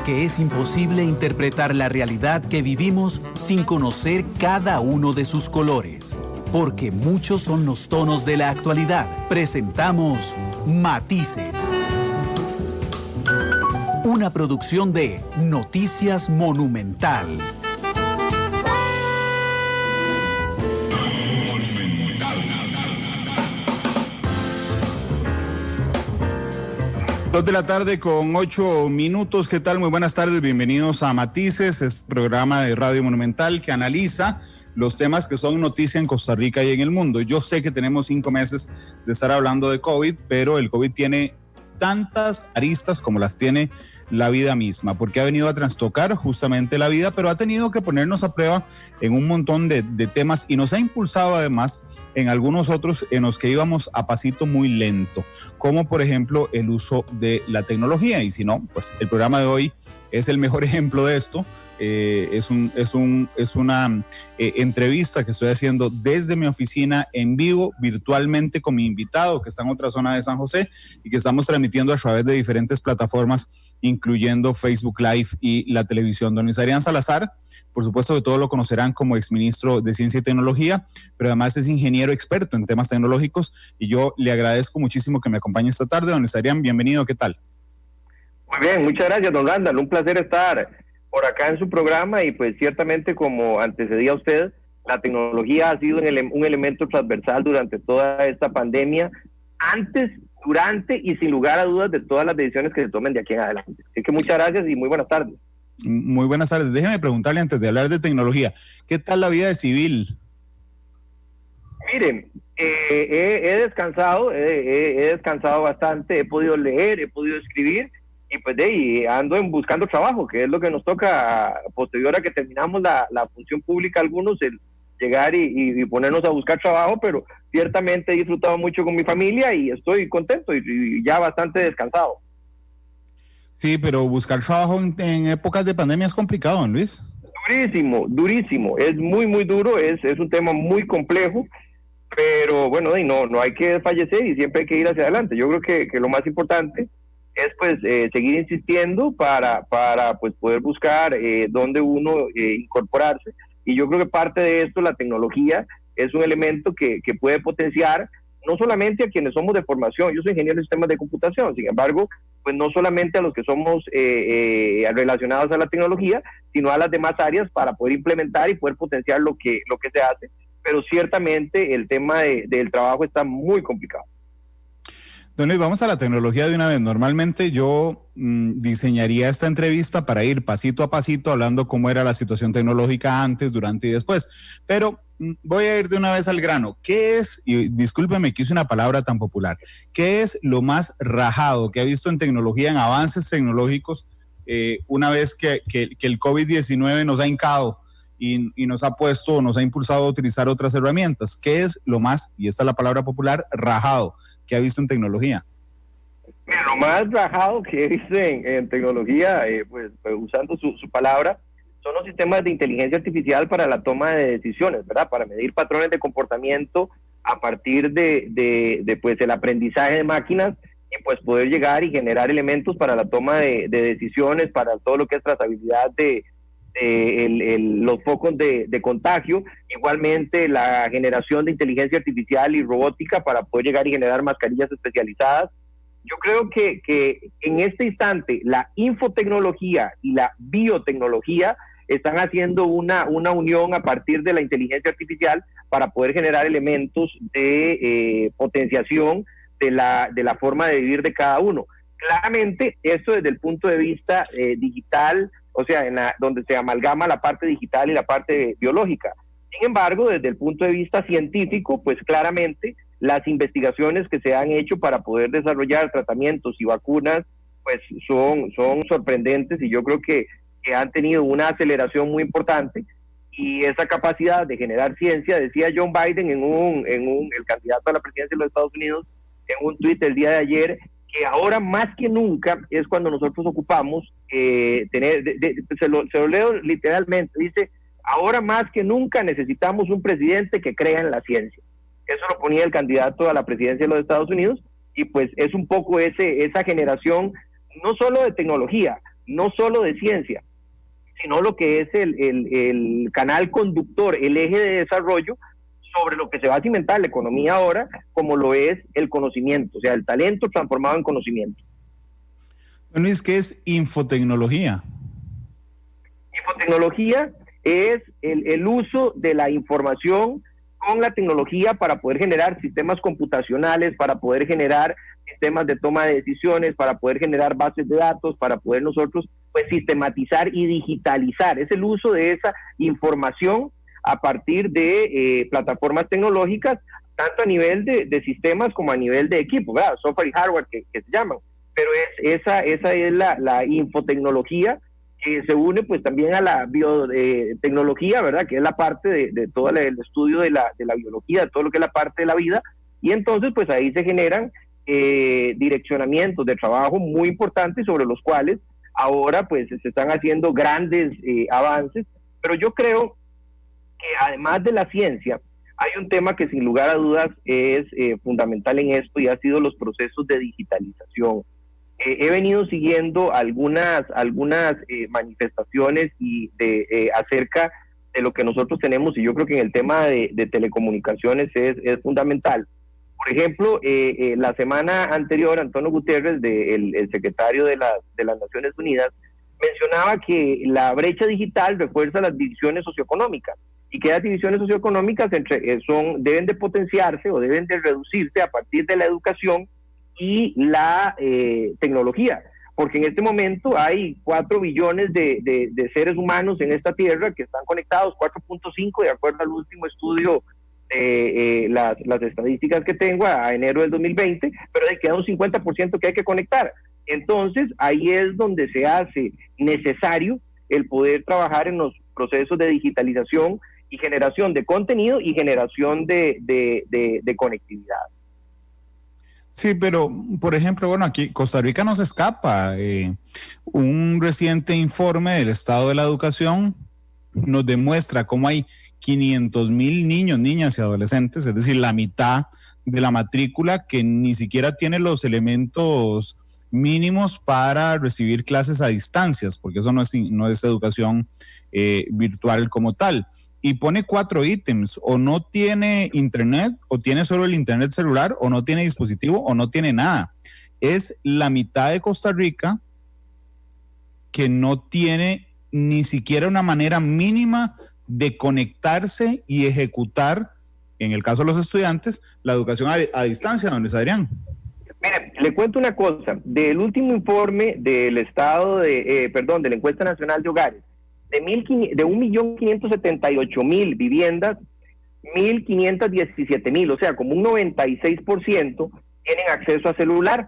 porque es imposible interpretar la realidad que vivimos sin conocer cada uno de sus colores. Porque muchos son los tonos de la actualidad. Presentamos Matices. Una producción de Noticias Monumental. Dos de la tarde con 8 minutos. ¿Qué tal? Muy buenas tardes. Bienvenidos a Matices, este programa de Radio Monumental que analiza los temas que son noticia en Costa Rica y en el mundo. Yo sé que tenemos 5 meses de estar hablando de COVID, pero el COVID tiene tantas aristas como las tiene la vida misma, porque ha venido a trastocar justamente la vida, pero ha tenido que ponernos a prueba en un montón de temas y nos ha impulsado además en algunos otros en los que íbamos a pasito muy lento, como por ejemplo el uso de la tecnología. Y si no, pues el programa de hoy es el mejor ejemplo de esto. Es una entrevista que estoy haciendo desde mi oficina en vivo, virtualmente, con mi invitado que está en otra zona de San José y que estamos transmitiendo a través de diferentes plataformas, incluyendo Facebook Live y la televisión. Don Luis Adrián Salazar, por supuesto que todos lo conocerán como exministro de Ciencia y Tecnología, pero además es ingeniero experto en temas tecnológicos y yo le agradezco muchísimo que me acompañe esta tarde. Don Luis Adrián, bienvenido, ¿qué tal? Muy bien, muchas gracias, don Randall, un placer estar por acá en su programa y pues ciertamente, como antecedía usted, la tecnología ha sido un elemento transversal durante toda esta pandemia, antes, durante y sin lugar a dudas de todas las decisiones que se tomen de aquí en adelante. Así que muchas gracias y muy buenas tardes. Muy buenas tardes. Déjeme preguntarle antes de hablar de tecnología, ¿qué tal la vida de civil? Miren, he descansado, he descansado bastante, he podido leer, he podido escribir, y pues de ahí ando buscando trabajo, que es lo que nos toca posterior a que terminamos la función pública, algunos, el llegar y ponernos a buscar trabajo, pero ciertamente he disfrutado mucho con mi familia y estoy contento y ya bastante descansado. Sí, pero buscar trabajo en épocas de pandemia es complicado, don Luis. Durísimo, es muy duro, es un tema muy complejo, pero bueno, no hay que desfallecer y siempre hay que ir hacia adelante. Yo creo que lo más importante es pues seguir insistiendo para pues poder buscar dónde uno incorporarse, y yo creo que parte de esto, la tecnología, es un elemento que puede potenciar no solamente a quienes somos de formación. Yo soy ingeniero de sistemas de computación, sin embargo, pues no solamente a los que somos relacionados a la tecnología, sino a las demás áreas para poder implementar y poder potenciar lo que se hace, pero ciertamente el tema del trabajo está muy complicado. Don Luis, vamos a la tecnología de una vez. Normalmente yo diseñaría esta entrevista para ir pasito a pasito hablando cómo era la situación tecnológica antes, durante y después, pero voy a ir de una vez al grano. ¿Qué es, y discúlpeme que use una palabra tan popular, qué es lo más rajado que ha visto en tecnología, en avances tecnológicos, una vez que el COVID-19 nos ha hincado y nos ha puesto, nos ha impulsado a utilizar otras herramientas? ¿Qué es lo más, y esta es la palabra popular, rajado que ha visto en tecnología? Mira, lo más rajado que he visto en tecnología, pues usando su palabra, son los sistemas de inteligencia artificial para la toma de decisiones, ¿verdad? Para medir patrones de comportamiento a partir de pues el aprendizaje de máquinas, y pues poder llegar y generar elementos para la toma de decisiones, para todo lo que es trazabilidad de los focos de contagio, igualmente la generación de inteligencia artificial y robótica para poder llegar y generar mascarillas especializadas. Yo creo que en este instante la infotecnología y la biotecnología están haciendo una unión a partir de la inteligencia artificial para poder generar elementos de potenciación de la forma de vivir de cada uno. Claramente, esto desde el punto de vista digital, o sea, donde se amalgama la parte digital y la parte biológica. Sin embargo, desde el punto de vista científico, pues claramente las investigaciones que se han hecho para poder desarrollar tratamientos y vacunas, pues son sorprendentes, y yo creo que han tenido una aceleración muy importante, y esa capacidad de generar ciencia, decía John Biden el candidato a la presidencia de los Estados Unidos, en un tuit el día de ayer, que ahora más que nunca es cuando nosotros ocupamos se lo leo literalmente, dice: ahora más que nunca necesitamos un presidente que crea en la ciencia. Eso lo ponía el candidato a la presidencia de los Estados Unidos, y pues es un poco esa generación, no solo de tecnología, no solo de ciencia, sino lo que es el canal conductor, el eje de desarrollo sobre lo que se va a cimentar la economía ahora, como lo es el conocimiento, o sea, el talento transformado en conocimiento. Luis, ¿qué es infotecnología? Infotecnología es el uso de la información con la tecnología para poder generar sistemas computacionales, para poder generar sistemas de toma de decisiones, para poder generar bases de datos, para poder nosotros pues sistematizar y digitalizar. Es el uso de esa información a partir de plataformas tecnológicas, tanto a nivel de sistemas como a nivel de equipo, ¿verdad? Software y hardware que se llaman. Pero esa es la infotecnología, que se une pues también a la biotecnología, ¿verdad? Que es la parte de todo el estudio de la biología, de todo lo que es la parte de la vida, y entonces pues ahí se generan direccionamientos de trabajo muy importantes sobre los cuales ahora pues se están haciendo grandes avances, pero yo creo que además de la ciencia, hay un tema que sin lugar a dudas es fundamental en esto y ha sido los procesos de digitalización. He venido siguiendo algunas manifestaciones y acerca de lo que nosotros tenemos, y yo creo que en el tema de telecomunicaciones es fundamental. Por ejemplo, la semana anterior, Antonio Guterres, el secretario de las Naciones Unidas, mencionaba que la brecha digital refuerza las divisiones socioeconómicas y que las divisiones socioeconómicas deben de potenciarse o deben de reducirse a partir de la educación y la tecnología, porque en este momento hay 4 billones de seres humanos en esta tierra que están conectados, 4.5 de acuerdo al último estudio las estadísticas que tengo a enero del 2020, pero ahí queda un 50% que hay que conectar. Entonces ahí es donde se hace necesario el poder trabajar en los procesos de digitalización y generación de contenido y generación de conectividad. Sí, pero por ejemplo, bueno, aquí Costa Rica no se escapa. Un reciente informe del estado de la educación nos demuestra cómo hay 500,000 niños, niñas y adolescentes, es decir, la mitad de la matrícula que ni siquiera tiene los elementos mínimos para recibir clases a distancias, porque eso no es educación virtual como tal. Y pone 4 ítems: o no tiene internet, o tiene solo el internet celular, o no tiene dispositivo, o no tiene nada. Es la mitad de Costa Rica que no tiene ni siquiera una manera mínima de conectarse y ejecutar, en el caso de los estudiantes, la educación a distancia, don Luis Adrián. Mire, le cuento una cosa. Del último informe del estado de la encuesta nacional de hogares, de 1.578.000 viviendas, 1.517.000, o sea, como un 96% tienen acceso a celular.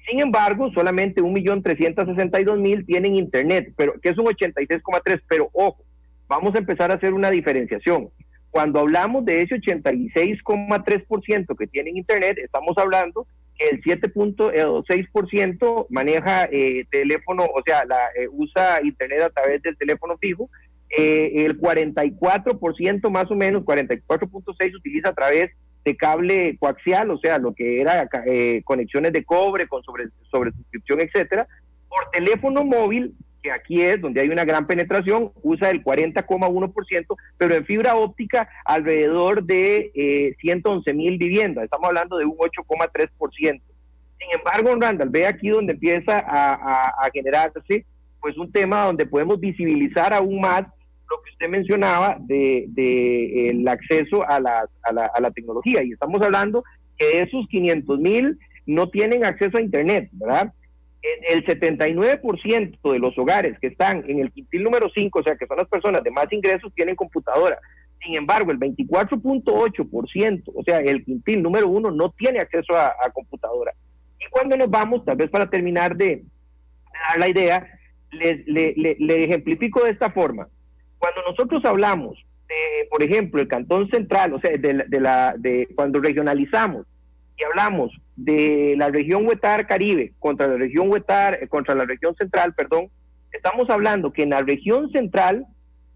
Sin embargo, solamente 1.362.000 tienen internet, pero que es un 86,3%. Pero ojo, vamos a empezar a hacer una diferenciación. Cuando hablamos de ese 86,3% que tienen internet, estamos hablando que el 7.6% maneja teléfono, o sea, usa internet a través del teléfono fijo, el 44% más o menos, 44.6% utiliza a través de cable coaxial, o sea, lo que era conexiones de cobre con sobre suscripción, etcétera. Por teléfono móvil, que aquí es donde hay una gran penetración, usa el 40,1%, pero en fibra óptica alrededor de 111,000 viviendas, estamos hablando de un 8,3%. Sin embargo, Randall, ve aquí donde empieza a generarse pues un tema donde podemos visibilizar aún más lo que usted mencionaba de el acceso a la tecnología, y estamos hablando que esos 500,000 no tienen acceso a internet, ¿verdad? El 79% de los hogares que están en el quintil número 5, o sea, que son las personas de más ingresos, tienen computadora. Sin embargo, el 24.8%, o sea, el quintil número 1, no tiene acceso a computadora. Y cuando nos vamos, tal vez para terminar de dar la idea, le ejemplifico de esta forma. Cuando nosotros hablamos de, por ejemplo, el Cantón Central, o sea, cuando regionalizamos y hablamos de la región Huetar Caribe contra la región Central, estamos hablando que en la región central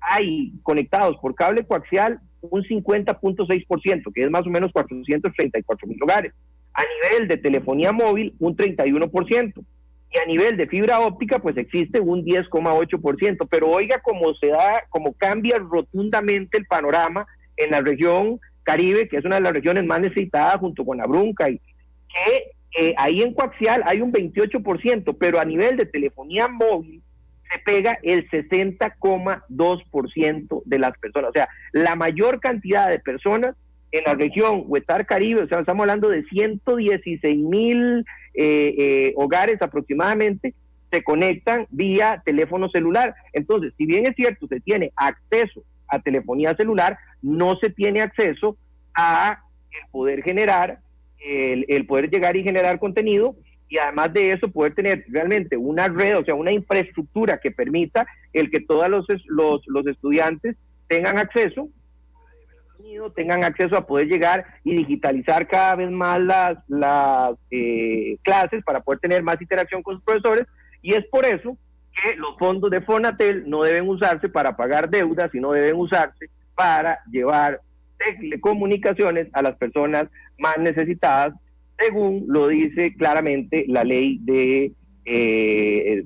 hay conectados por cable coaxial un 50.6%, que es más o menos 434,000 hogares. A nivel de telefonía móvil, un 31%. Y a nivel de fibra óptica, pues existe un 10,8%. Pero oiga cómo cambia rotundamente el panorama en la región Caribe, que es una de las regiones más necesitadas junto con la Brunca, y que ahí en coaxial hay un 28%, pero a nivel de telefonía móvil se pega el 60,2% de las personas. O sea, la mayor cantidad de personas en la región Huetar Caribe, o sea, estamos hablando de 116,000 hogares aproximadamente, se conectan vía teléfono celular. Entonces, si bien es cierto, se tiene acceso a telefonía celular, no se tiene acceso a el poder generar, el poder llegar y generar contenido, y además de eso poder tener realmente una red, o sea, una infraestructura que permita el que todos los estudiantes tengan acceso a poder llegar y digitalizar cada vez más las clases para poder tener más interacción con sus profesores. Y es por eso que los fondos de Fonatel no deben usarse para pagar deudas, sino deben usarse para llevar telecomunicaciones a las personas más necesitadas, según lo dice claramente la ley de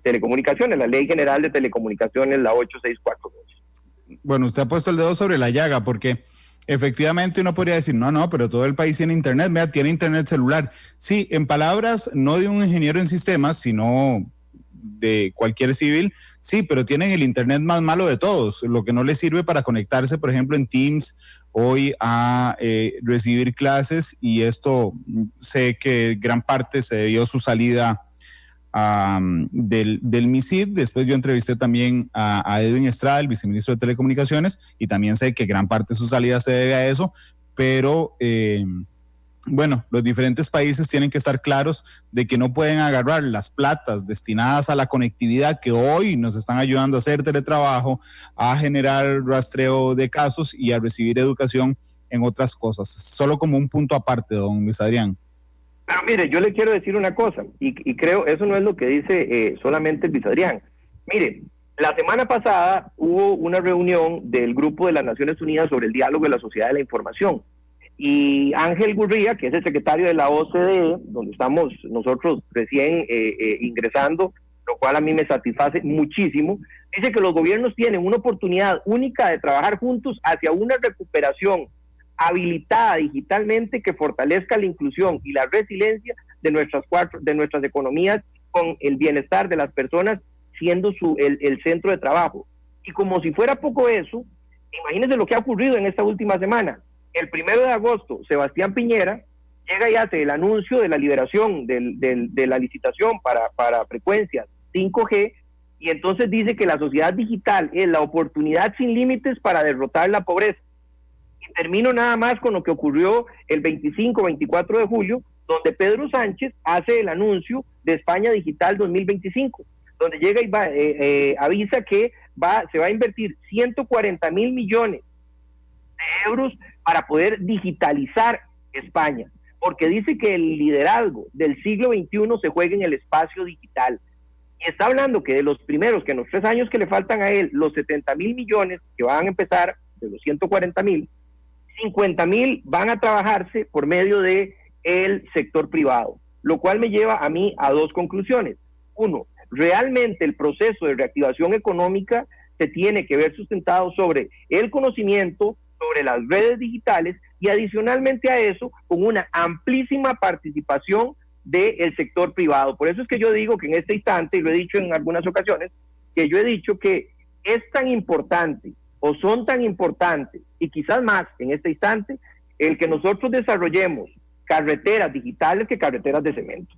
telecomunicaciones, la Ley General de Telecomunicaciones, la 8642. Bueno, usted ha puesto el dedo sobre la llaga, porque efectivamente uno podría decir, no, pero todo el país tiene internet, vea, tiene internet celular. Sí, en palabras no de un ingeniero en sistemas, sino de cualquier civil, sí, pero tienen el internet más malo de todos, lo que no les sirve para conectarse, por ejemplo, en Teams hoy a recibir clases, y esto sé que gran parte se debió a su salida del MISID. Después yo entrevisté también a Edwin Estrada, el viceministro de Telecomunicaciones, y también sé que gran parte de su salida se debe a eso, pero bueno, los diferentes países tienen que estar claros de que no pueden agarrar las platas destinadas a la conectividad que hoy nos están ayudando a hacer teletrabajo, a generar rastreo de casos y a recibir educación en otras cosas. Solo como un punto aparte, don Luis Adrián. Pero mire, yo le quiero decir una cosa, y creo eso no es lo que dice solamente Luis Adrián. Mire, la semana pasada hubo una reunión del Grupo de las Naciones Unidas sobre el diálogo de la sociedad de la información. Y Ángel Gurría, que es el secretario de la OCDE, donde estamos nosotros recién ingresando, lo cual a mí me satisface muchísimo, dice que los gobiernos tienen una oportunidad única de trabajar juntos hacia una recuperación habilitada digitalmente que fortalezca la inclusión y la resiliencia de nuestras economías, con el bienestar de las personas siendo el centro de trabajo. Y como si fuera poco eso, imagínense lo que ha ocurrido en esta última semana. El 1 de agosto, Sebastián Piñera llega y hace el anuncio de la liberación de la licitación para frecuencias 5G, y entonces dice que la sociedad digital es la oportunidad sin límites para derrotar la pobreza. Y termino nada más con lo que ocurrió el 25-24 de julio, donde Pedro Sánchez hace el anuncio de España Digital 2025, donde llega y avisa que se va a invertir 140,000 millones de euros para poder digitalizar España, porque dice que el liderazgo del siglo XXI se juega en el espacio digital. Y está hablando que de los primeros, que en los 3 años que le faltan a él, los 70,000 millones que van a empezar, de los 140,000, 50,000 van a trabajarse por medio de el sector privado, lo cual me lleva a mí a 2 conclusiones. Uno, realmente el proceso de reactivación económica se tiene que ver sustentado sobre el conocimiento, sobre las redes digitales, y adicionalmente a eso, con una amplísima participación del sector privado. Por eso es que yo digo que en este instante, y lo he dicho en algunas ocasiones, que yo he dicho que es tan importante, o son tan importantes, y quizás más en este instante, el que nosotros desarrollemos carreteras digitales que carreteras de cemento.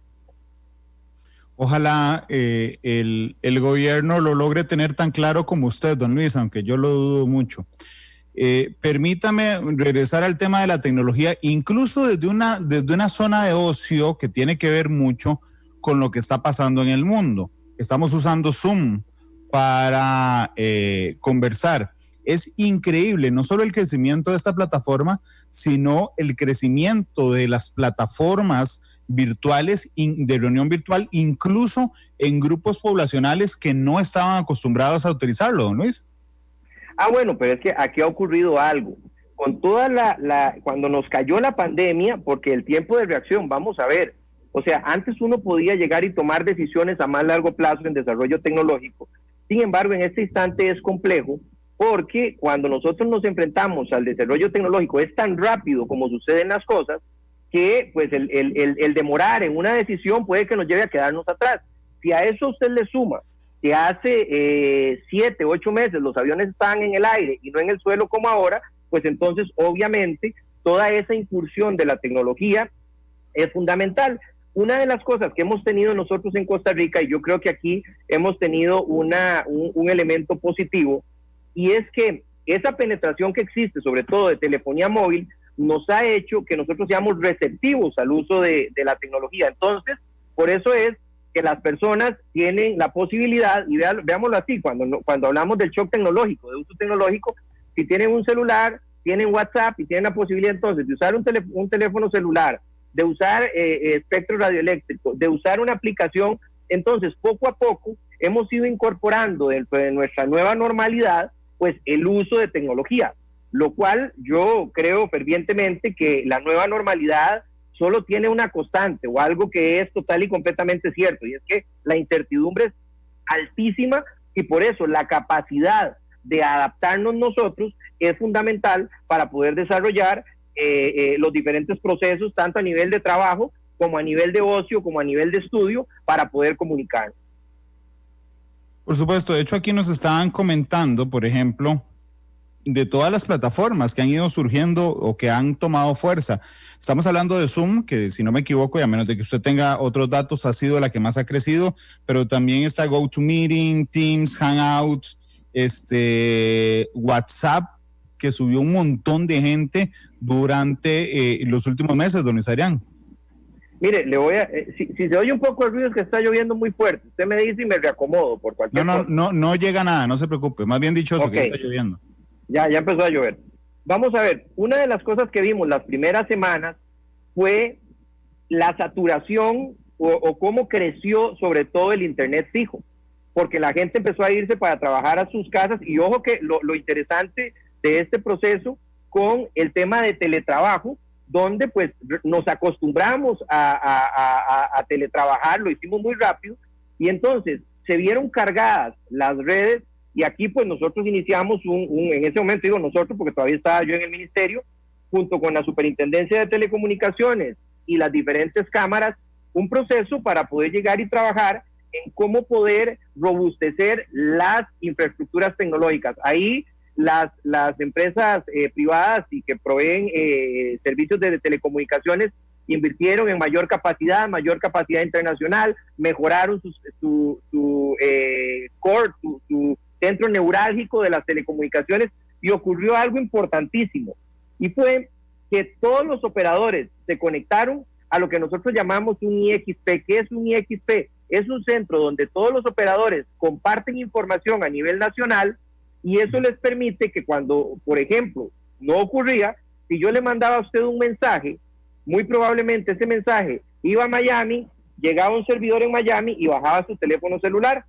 Ojalá el gobierno lo logre tener tan claro como usted, don Luis, aunque yo lo dudo mucho. Permítame regresar al tema de la tecnología, incluso desde una zona de ocio que tiene que ver mucho con lo que está pasando en el mundo. Estamos usando Zoom para conversar. Es increíble, no solo el crecimiento de esta plataforma, sino el crecimiento de las plataformas virtuales, de reunión virtual, incluso en grupos poblacionales que no estaban acostumbrados a utilizarlo, don Luis. Bueno, pero es que aquí ha ocurrido algo. Con toda cuando nos cayó la pandemia, porque el tiempo de reacción, vamos a ver, O sea, antes uno podía llegar y tomar decisiones a más largo plazo en desarrollo tecnológico. Sin embargo, en este instante es complejo porque cuando nosotros nos enfrentamos al desarrollo tecnológico es tan rápido como suceden las cosas que pues el demorar en una decisión puede que nos lleve a quedarnos atrás. Si a eso usted le suma que hace 7, 8 meses los aviones estaban en el aire y no en el suelo como ahora, pues entonces obviamente toda esa incursión de la tecnología es fundamental. Una de las cosas que hemos tenido nosotros en Costa Rica, y yo creo que aquí hemos tenido un elemento positivo, y es que esa penetración que existe, sobre todo de telefonía móvil, nos ha hecho que nosotros seamos receptivos al uso de la tecnología. Entonces, por eso es que las personas tienen la posibilidad, y veámoslo así, cuando hablamos del shock tecnológico, de uso tecnológico, si tienen un celular, tienen WhatsApp y tienen la posibilidad entonces de usar un teléfono celular, de usar espectro radioeléctrico, de usar una aplicación, entonces poco a poco hemos ido incorporando dentro de nuestra nueva normalidad pues el uso de tecnología, lo cual yo creo fervientemente que la nueva normalidad solo tiene una constante o algo que es total y completamente cierto, y es que la incertidumbre es altísima y por eso la capacidad de adaptarnos nosotros es fundamental para poder desarrollar los diferentes procesos, tanto a nivel de trabajo, como a nivel de ocio, como a nivel de estudio, para poder comunicar. Por supuesto, de hecho aquí nos estaban comentando, por ejemplo, de todas las plataformas que han ido surgiendo o que han tomado fuerza. Estamos hablando de Zoom, que si no me equivoco, y a menos de que usted tenga otros datos, ha sido la que más ha crecido, pero también está GoToMeeting, Teams, Hangouts, WhatsApp, que subió un montón de gente durante los últimos meses, don Luis Adrián. Mire, si se oye un poco el ruido es que está lloviendo muy fuerte. Usted me dice y me reacomodo por cualquier cosa. No llega nada, no se preocupe. Más bien dicho eso, que está lloviendo. Ya empezó a llover. Vamos a ver, una de las cosas que vimos las primeras semanas fue la saturación o cómo creció sobre todo el internet fijo, porque la gente empezó a irse para trabajar a sus casas y ojo que lo interesante de este proceso con el tema de teletrabajo, donde pues nos acostumbramos a teletrabajar, lo hicimos muy rápido y entonces se vieron cargadas las redes y aquí pues nosotros iniciamos en ese momento, digo nosotros porque todavía estaba yo en el ministerio, junto con la Superintendencia de Telecomunicaciones y las diferentes cámaras, un proceso para poder llegar y trabajar en cómo poder robustecer las infraestructuras tecnológicas. Ahí las empresas privadas y que proveen servicios de telecomunicaciones invirtieron en mayor capacidad internacional, mejoraron su core, su centro neurálgico de las telecomunicaciones y ocurrió algo importantísimo y fue que todos los operadores se conectaron a lo que nosotros llamamos un IXP. ¿Qué es un IXP? Es un centro donde todos los operadores comparten información a nivel nacional y eso les permite que cuando, por ejemplo, no ocurría, si yo le mandaba a usted un mensaje, muy probablemente ese mensaje iba a Miami, llegaba a un servidor en Miami y bajaba su teléfono celular.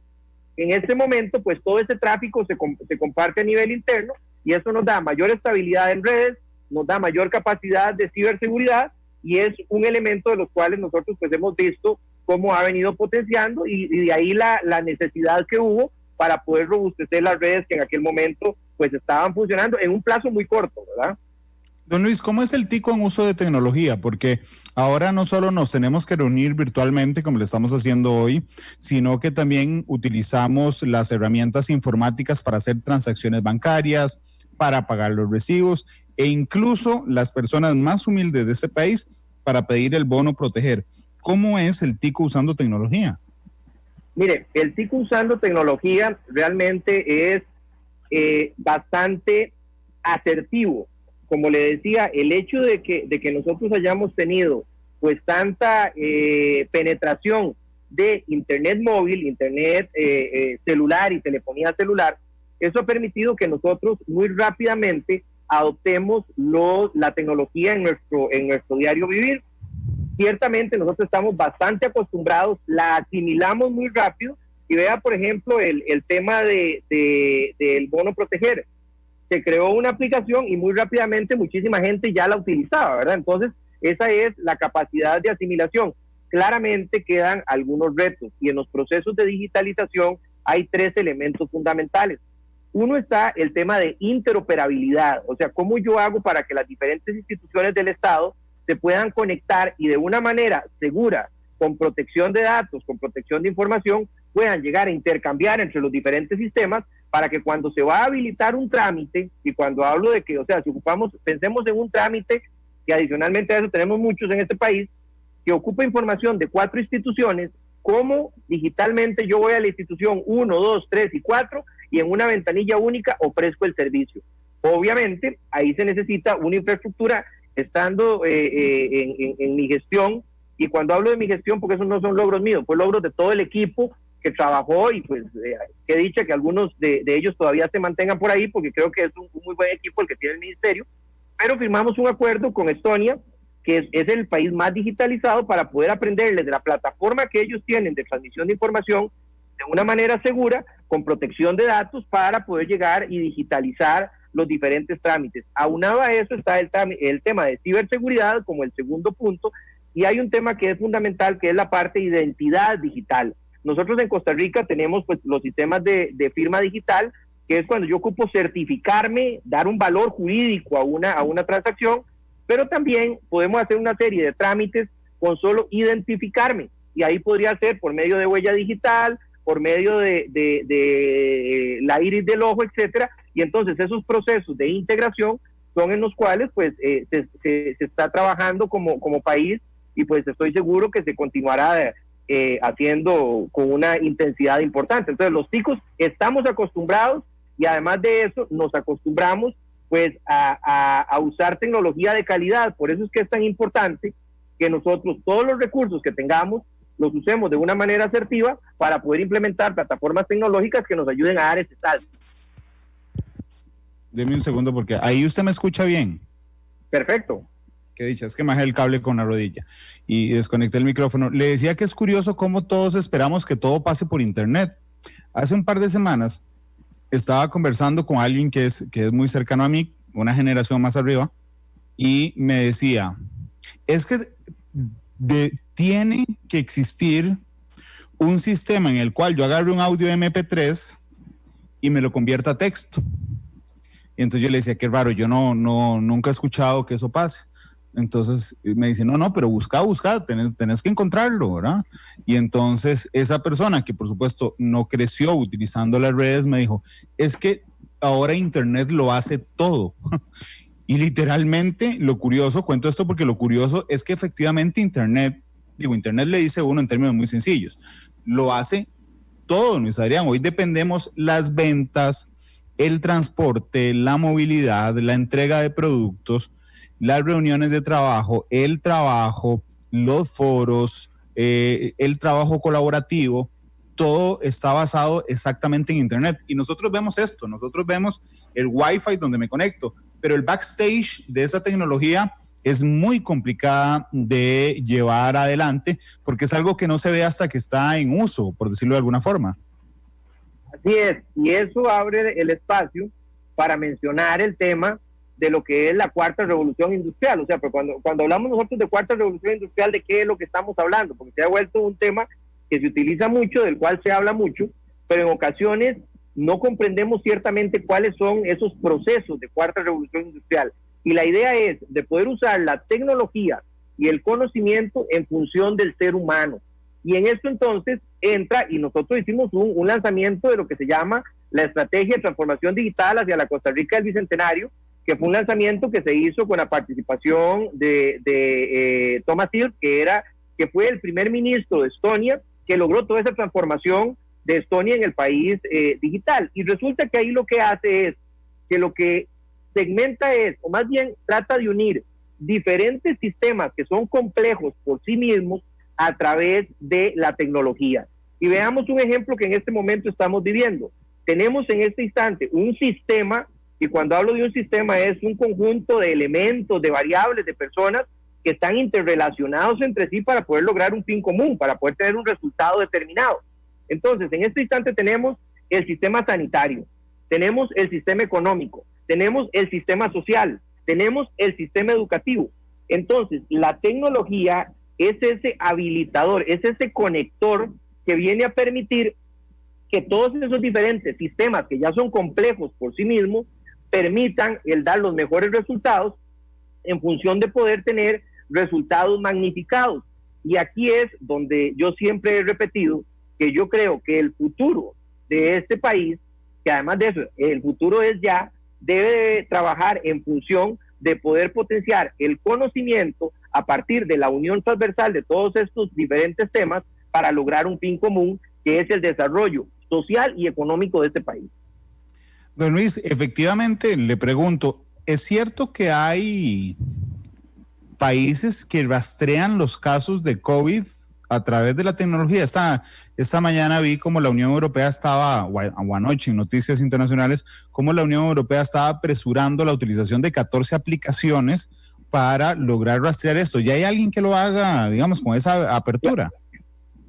En este momento, pues todo ese tráfico se comparte a nivel interno y eso nos da mayor estabilidad en redes, nos da mayor capacidad de ciberseguridad y es un elemento de los cuales nosotros pues hemos visto cómo ha venido potenciando y de ahí la necesidad que hubo para poder robustecer las redes que en aquel momento pues estaban funcionando en un plazo muy corto, ¿verdad? Don Luis, ¿cómo es el tico en uso de tecnología? Porque ahora no solo nos tenemos que reunir virtualmente como lo estamos haciendo hoy, sino que también utilizamos las herramientas informáticas para hacer transacciones bancarias, para pagar los recibos e incluso las personas más humildes de este país para pedir el bono proteger. ¿Cómo es el tico usando tecnología? Mire, el tico usando tecnología realmente es bastante asertivo. Como le decía, el hecho de que nosotros hayamos tenido pues tanta penetración de internet móvil, internet celular y telefonía celular, eso ha permitido que nosotros muy rápidamente adoptemos la tecnología en nuestro diario vivir. Ciertamente nosotros estamos bastante acostumbrados, la asimilamos muy rápido y vea por ejemplo el tema del bono proteger. Se creó una aplicación y muy rápidamente muchísima gente ya la utilizaba, ¿verdad? Entonces, esa es la capacidad de asimilación. claramente quedan algunos retos, y en los procesos de digitalización hay 3 elementos fundamentales. Uno está el tema de interoperabilidad, o sea, cómo yo hago para que las diferentes instituciones del Estado se puedan conectar y de una manera segura, con protección de datos, con protección de información, puedan llegar a intercambiar entre los diferentes sistemas para que cuando se va a habilitar un trámite, y cuando hablo de que, o sea, si ocupamos, pensemos en un trámite, que adicionalmente a eso tenemos muchos en este país, que ocupa información de 4 instituciones, cómo digitalmente yo voy a la institución 1, 2, 3 y 4 y en una ventanilla única ofrezco el servicio. Obviamente, ahí se necesita una infraestructura estando en mi gestión, y cuando hablo de mi gestión, porque esos no son logros míos, fue logros de todo el equipo que trabajó, y pues qué dicha que algunos de ellos todavía se mantengan por ahí, porque creo que es un muy buen equipo el que tiene el ministerio, pero firmamos un acuerdo con Estonia, que es el país más digitalizado, para poder aprenderles de la plataforma que ellos tienen de transmisión de información de una manera segura, con protección de datos, para poder llegar y digitalizar los diferentes trámites. Aunado a eso está el tema de ciberseguridad como el segundo punto, y hay un tema que es fundamental, que es la parte de identidad digital. Nosotros en Costa Rica tenemos pues los sistemas de firma digital, que es cuando yo ocupo certificarme, dar un valor jurídico a una transacción, pero también podemos hacer una serie de trámites con solo identificarme, y ahí podría ser por medio de huella digital, por medio de la iris del ojo, etcétera, y entonces esos procesos de integración son en los cuales pues se está trabajando como país, y pues estoy seguro que se continuará haciendo con una intensidad importante. Entonces los ticos estamos acostumbrados, y además de eso nos acostumbramos pues a usar tecnología de calidad. Por eso es que es tan importante que nosotros todos los recursos que tengamos los usemos de una manera asertiva para poder implementar plataformas tecnológicas que nos ayuden a dar ese salto. Deme un segundo, porque ahí usted me escucha bien. Perfecto. Que dicha, es que bajé el cable con la rodilla y desconecté el micrófono. Le decía que es curioso cómo todos esperamos que todo pase por internet. Hace un par de semanas estaba conversando con alguien que es muy cercano a mí, una generación más arriba, y me decía, es que tiene que existir un sistema en el cual yo agarre un audio MP3 y me lo convierta a texto. Y entonces yo le decía, qué raro, yo nunca he escuchado que eso pase. Entonces me dice, no, pero busca, tenés que encontrarlo, ¿verdad? Y entonces esa persona, que por supuesto no creció utilizando las redes, me dijo, es que ahora internet lo hace todo. Y literalmente lo curioso, cuento esto porque lo curioso es que efectivamente internet le dice a uno en términos muy sencillos, lo hace todo, Luis Adrián. Hoy dependemos las ventas, el transporte, la movilidad, la entrega de productos, las reuniones de trabajo, el trabajo, los foros, el trabajo colaborativo, todo está basado exactamente en internet. Y nosotros vemos esto, nosotros vemos el Wi-Fi donde me conecto, pero el backstage de esa tecnología es muy complicada de llevar adelante porque es algo que no se ve hasta que está en uso, por decirlo de alguna forma. Así es, y eso abre el espacio para mencionar el tema de lo que es la cuarta revolución industrial. O sea, pero cuando hablamos nosotros de cuarta revolución industrial, ¿de qué es lo que estamos hablando? Porque se ha vuelto un tema que se utiliza mucho, del cual se habla mucho, pero en ocasiones no comprendemos ciertamente cuáles son esos procesos de cuarta revolución industrial. Y la idea es de poder usar la tecnología y el conocimiento en función del ser humano. Y en esto entonces entra, y nosotros hicimos un lanzamiento de lo que se llama la Estrategia de Transformación Digital hacia la Costa Rica del Bicentenario, que fue un lanzamiento que se hizo con la participación de Thomas Tilk, que fue el primer ministro de Estonia, que logró toda esa transformación de Estonia en el país digital. Y resulta que ahí lo que hace es que lo que segmenta es, o más bien trata de unir diferentes sistemas que son complejos por sí mismos a través de la tecnología. Y veamos un ejemplo que en este momento estamos viviendo. Tenemos en este instante un sistema, y cuando hablo de un sistema es un conjunto de elementos, de variables, de personas que están interrelacionados entre sí para poder lograr un fin común, para poder tener un resultado determinado. Entonces, en este instante tenemos el sistema sanitario, tenemos el sistema económico, tenemos el sistema social, tenemos el sistema educativo. Entonces, la tecnología es ese habilitador, es ese conector que viene a permitir que todos esos diferentes sistemas que ya son complejos por sí mismos permitan el dar los mejores resultados en función de poder tener resultados magnificados. Y aquí es donde yo siempre he repetido que yo creo que el futuro de este país, que además de eso, el futuro es ya, debe trabajar en función de poder potenciar el conocimiento a partir de la unión transversal de todos estos diferentes temas para lograr un fin común, que es el desarrollo social y económico de este país. Don Luis, efectivamente, le pregunto, ¿es cierto que hay países que rastrean los casos de COVID a través de la tecnología? Esta mañana vi como la Unión Europea estaba, o anoche en Noticias Internacionales, como la Unión Europea estaba apresurando la utilización de 14 aplicaciones para lograr rastrear esto. ¿Ya hay alguien que lo haga, digamos, con esa apertura?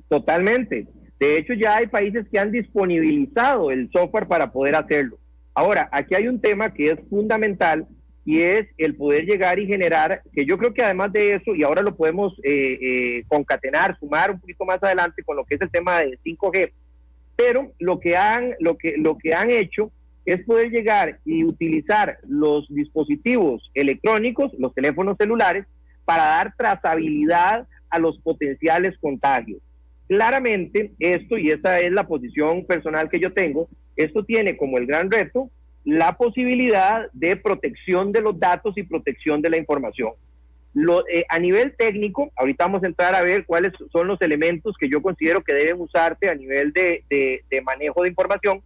Totalmente. De hecho, ya hay países que han disponibilizado el software para poder hacerlo. Ahora, aquí hay un tema que es fundamental y es el poder llegar y generar, que yo creo que además de eso, y ahora lo podemos concatenar, sumar un poquito más adelante con lo que es el tema de 5G, pero lo que han hecho es poder llegar y utilizar los dispositivos electrónicos, los teléfonos celulares, para dar trazabilidad a los potenciales contagios. Claramente esto, y esa es la posición personal que yo tengo, esto tiene como el gran reto la posibilidad de protección de los datos y protección de la información. A nivel técnico, ahorita vamos a entrar a ver cuáles son los elementos que yo considero que deben usarse a nivel de manejo de información,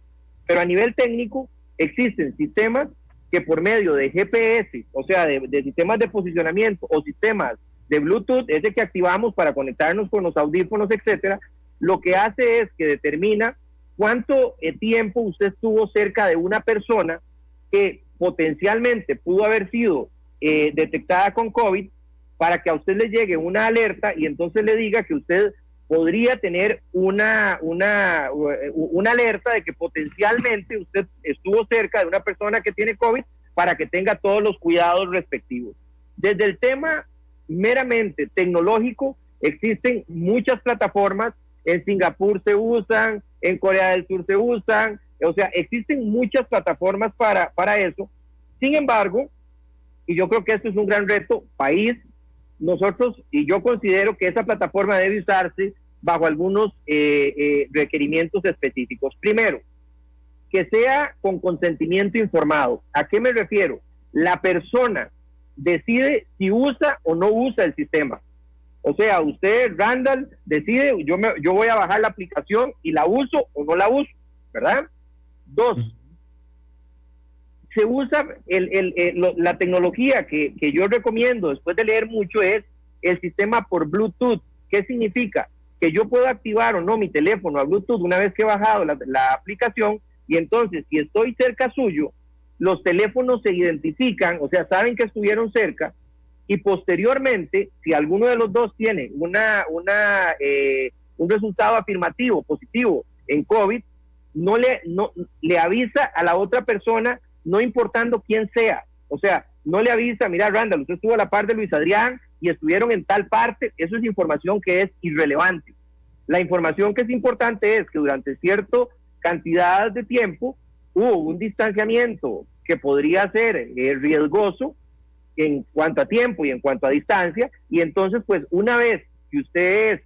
pero a nivel técnico existen sistemas que por medio de GPS, o sea, de sistemas de posicionamiento o sistemas de Bluetooth, ese que activamos para conectarnos con los audífonos, etcétera, lo que hace es que determina cuánto tiempo usted estuvo cerca de una persona que potencialmente pudo haber sido detectada con COVID, para que a usted le llegue una alerta y entonces le diga que usted podría tener una alerta de que potencialmente usted estuvo cerca de una persona que tiene COVID, para que tenga todos los cuidados respectivos. Desde el tema meramente tecnológico, existen muchas plataformas, en Singapur se usan, en Corea del Sur se usan, o sea, existen muchas plataformas para eso. Sin embargo, y yo creo que esto es un gran reto, país, nosotros, y yo considero que esa plataforma debe usarse bajo algunos requerimientos específicos. Primero, que sea con consentimiento informado. ¿A qué me refiero? La persona decide si usa o no usa el sistema. O sea, usted, Randall, decide, yo voy a bajar la aplicación y la uso o no la uso, ¿verdad? Dos, se usa la tecnología que yo recomiendo después de leer mucho, es el sistema por Bluetooth. ¿Qué significa? Que yo puedo activar o no mi teléfono a Bluetooth una vez que he bajado la aplicación, y entonces si estoy cerca suyo, los teléfonos se identifican, o sea, saben que estuvieron cerca, y posteriormente, si alguno de los dos tiene un resultado afirmativo, positivo en COVID, no le avisa a la otra persona, no importando quién sea. O sea, no le avisa, mira, Randall, usted estuvo a la par de Luis Adrián y estuvieron en tal parte. Eso es información que es irrelevante. La información que es importante es que durante cierta cantidad de tiempo hubo un distanciamiento que podría ser riesgoso en cuanto a tiempo y en cuanto a distancia, y entonces pues una vez que usted es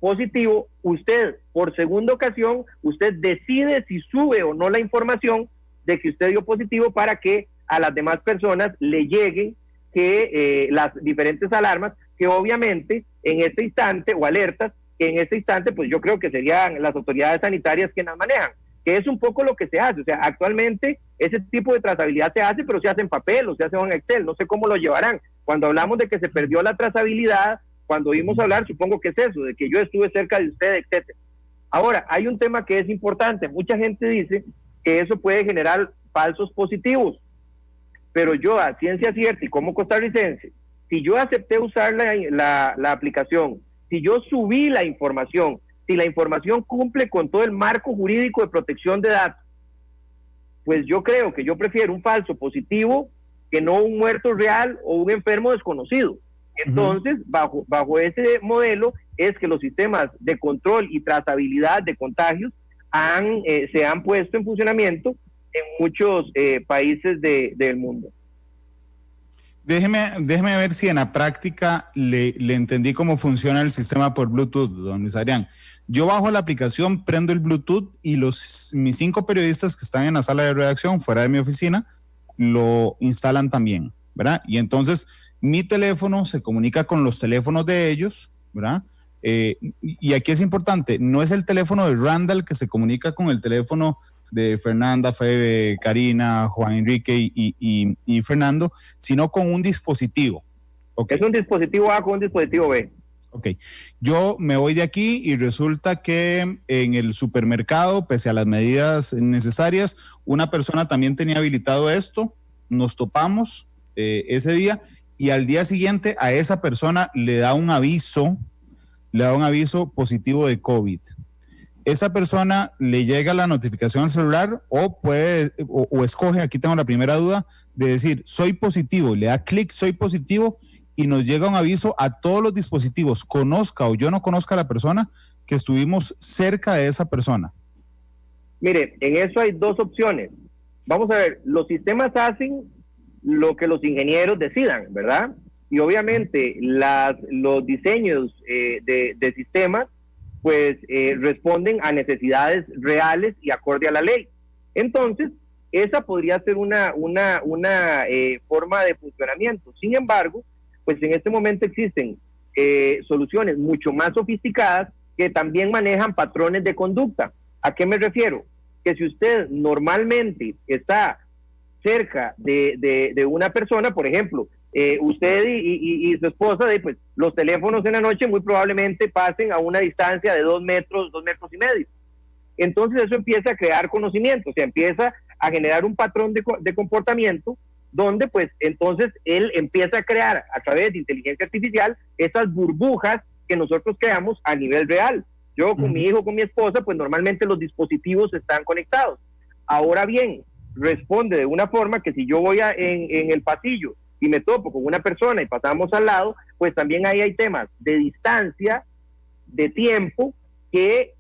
positivo, usted por segunda ocasión, usted decide si sube o no la información de que usted dio positivo, para que a las demás personas le lleguen que las diferentes alarmas, que obviamente en este instante, o alertas, que en este instante pues yo creo que serían las autoridades sanitarias quienes manejan, que es un poco lo que se hace. O sea, actualmente ese tipo de trazabilidad se hace, pero se hace en papel o se hace en Excel, no sé cómo lo llevarán. Cuando hablamos de que se perdió la trazabilidad, cuando oímos hablar, supongo que es eso, de que yo estuve cerca de usted, etcétera. Ahora, hay un tema que es importante. Mucha gente dice que eso puede generar falsos positivos, pero yo, a ciencia cierta y como costarricense, si yo acepté usar la aplicación, si yo subí la información, si la información cumple con todo el marco jurídico de protección de datos, pues yo creo que yo prefiero un falso positivo que no un muerto real o un enfermo desconocido. Entonces, bajo ese modelo es que los sistemas de control y trazabilidad de contagios se han puesto en funcionamiento en muchos países del mundo. Déjeme ver si en la práctica le entendí cómo funciona el sistema por Bluetooth, don Luis Adrián. Yo bajo la aplicación, prendo el Bluetooth y mis 5 periodistas que están en la sala de redacción fuera de mi oficina lo instalan también, ¿verdad? Y entonces mi teléfono se comunica con los teléfonos de ellos, ¿verdad? Y aquí es importante, no es el teléfono de Randall que se comunica con el teléfono de Fernanda, Febe, Karina, Juan Enrique y Fernando, sino con un dispositivo. Okay. Es un dispositivo A con un dispositivo B. Ok, yo me voy de aquí y resulta que en el supermercado, pese a las medidas necesarias, una persona también tenía habilitado esto, nos topamos ese día y al día siguiente a esa persona le da un aviso positivo de COVID. Esa persona le llega la notificación al celular o escoge, aquí tengo la primera duda, de decir soy positivo, le da clic soy positivo y nos llega un aviso a todos los dispositivos, conozca o yo no conozca a la persona, que estuvimos cerca de esa persona. Mire, en eso hay 2 opciones. Vamos a ver, los sistemas hacen lo que los ingenieros decidan, ¿verdad? Y obviamente los diseños de sistemas pues responden a necesidades reales y acorde a la ley. Entonces, esa podría ser una forma de funcionamiento. Sin embargo, pues en este momento existen soluciones mucho más sofisticadas que también manejan patrones de conducta. ¿A qué me refiero? Que si usted normalmente está cerca de una persona, por ejemplo, usted y su esposa, pues los teléfonos en la noche muy probablemente pasen a una distancia de 2 metros, 2 metros y medio. Entonces eso empieza a crear conocimiento, o sea, empieza a generar un patrón de comportamiento donde pues entonces él empieza a crear a través de inteligencia artificial esas burbujas que nosotros creamos a nivel real. Yo con mi hijo, con mi esposa, pues normalmente los dispositivos están conectados. Ahora bien, responde de una forma que si yo voy en el pasillo y me topo con una persona y pasamos al lado, pues también ahí hay temas de distancia, de tiempo, que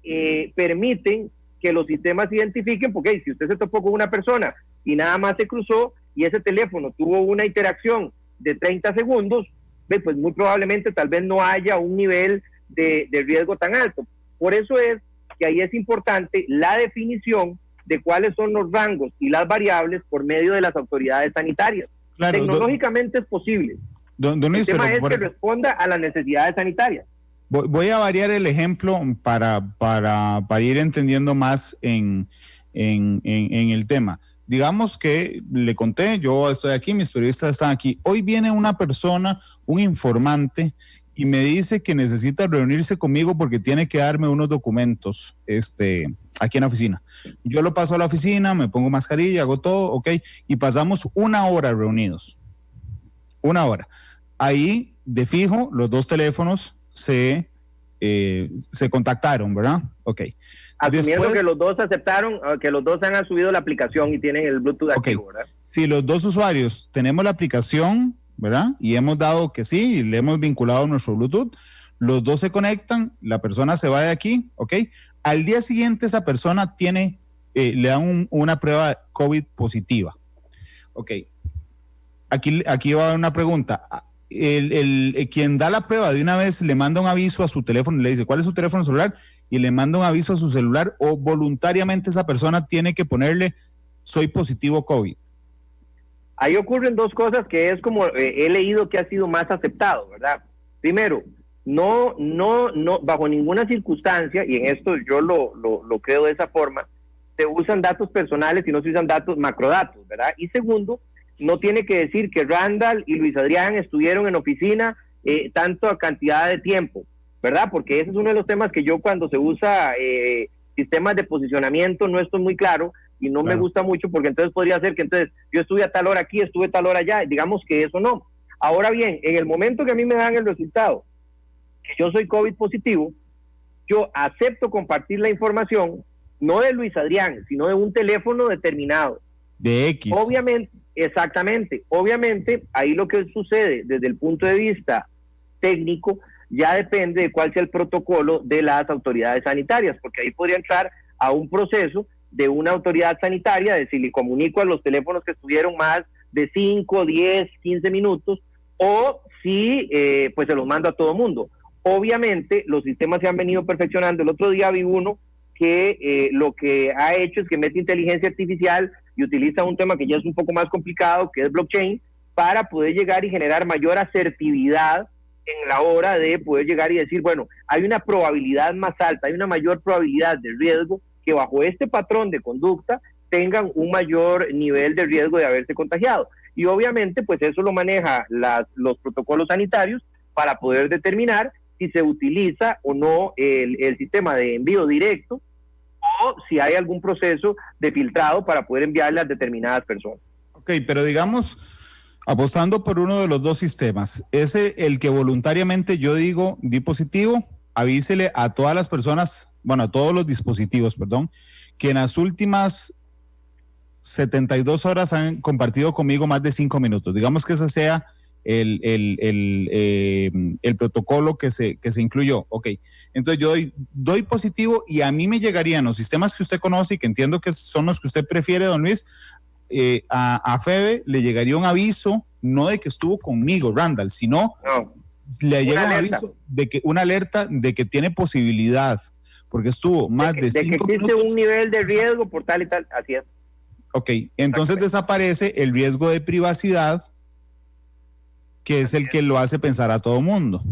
permiten que los sistemas identifiquen, porque si usted se topó con una persona y nada más se cruzó y ese teléfono tuvo una interacción de 30 segundos, pues muy probablemente tal vez no haya un nivel de riesgo tan alto. Por eso es que ahí es importante la definición de cuáles son los rangos y las variables por medio de las autoridades sanitarias. Claro, tecnológicamente es posible. El tema es que responda a las necesidades sanitarias. Voy a variar el ejemplo para ir entendiendo más en el tema. Digamos que le conté, yo estoy aquí, mis periodistas están aquí. Hoy viene una persona, un informante, y me dice que necesita reunirse conmigo porque tiene que darme unos documentos aquí en la oficina. Yo lo paso a la oficina, me pongo mascarilla, hago todo, ok, y pasamos 1 hora reunidos. 1 hora. Ahí, de fijo, los 2 teléfonos se contactaron, ¿verdad? Ok. Asumiendo después, que los 2 aceptaron, que los 2 han subido la aplicación y tienen el Bluetooth activo, ¿verdad? Si los 2 usuarios tenemos la aplicación, ¿verdad? Y hemos dado que sí, y le hemos vinculado nuestro Bluetooth, los 2 se conectan, la persona se va de aquí, ¿ok? Al día siguiente esa persona le dan una prueba COVID positiva. Ok. Aquí va una pregunta. Quien da la prueba de una vez le manda un aviso a su teléfono y le dice ¿cuál es su teléfono celular? Y le manda un aviso a su celular, o voluntariamente esa persona tiene que ponerle soy positivo COVID. Ahí ocurren 2 cosas que es como he leído que ha sido más aceptado, ¿verdad? Primero, no, bajo ninguna circunstancia, y en esto yo lo creo de esa forma, se usan datos personales y no se usan datos macrodatos, ¿verdad? Y segundo, no tiene que decir que Randall y Luis Adrián estuvieron en oficina tanta cantidad de tiempo, ¿verdad? Porque ese es uno de los temas que yo cuando se usa sistemas de posicionamiento no estoy muy claro y no me gusta mucho, porque entonces podría ser que entonces yo estuve a tal hora aquí, estuve a tal hora allá, digamos que eso no. Ahora bien, en el momento que a mí me dan el resultado, que yo soy COVID positivo, yo acepto compartir la información, no de Luis Adrián, sino de un teléfono determinado. De X. Obviamente, exactamente. Obviamente, ahí lo que sucede desde el punto de vista técnico ya depende de cuál sea el protocolo de las autoridades sanitarias, porque ahí podría entrar a un proceso de una autoridad sanitaria, de si le comunico a los teléfonos que estuvieron más de 5, 10, 15 minutos, o si pues se los mando a todo mundo. Obviamente los sistemas se han venido perfeccionando. El otro día vi uno que lo que ha hecho es que mete inteligencia artificial y utiliza un tema que ya es un poco más complicado, que es blockchain, para poder llegar y generar mayor asertividad en la hora de poder llegar y decir, bueno, hay una probabilidad más alta, hay una mayor probabilidad de riesgo que bajo este patrón de conducta tengan un mayor nivel de riesgo de haberse contagiado. Y obviamente, pues eso lo maneja los protocolos sanitarios para poder determinar si se utiliza o no el sistema de envío directo o si hay algún proceso de filtrado para poder enviarle a determinadas personas. Ok, pero digamos, apostando por uno de los dos sistemas, ese el que voluntariamente yo digo, di positivo, avísele a todas las personas, bueno, a todos los dispositivos, perdón, que en las últimas 72 horas han compartido conmigo más de 5 minutos. Digamos que ese sea el protocolo que se incluyó. Ok, entonces yo doy positivo y a mí me llegarían los sistemas que usted conoce y que entiendo que son los que usted prefiere, don Luis. A Febe le llegaría un aviso, no de que estuvo conmigo, Randall, sino le llega un aviso de que una alerta de que tiene posibilidad, porque estuvo más de 5 minutos. De que existe un nivel de riesgo por tal y tal, así es. Ok, entonces desaparece el riesgo de privacidad, que es el que lo hace pensar a todo mundo.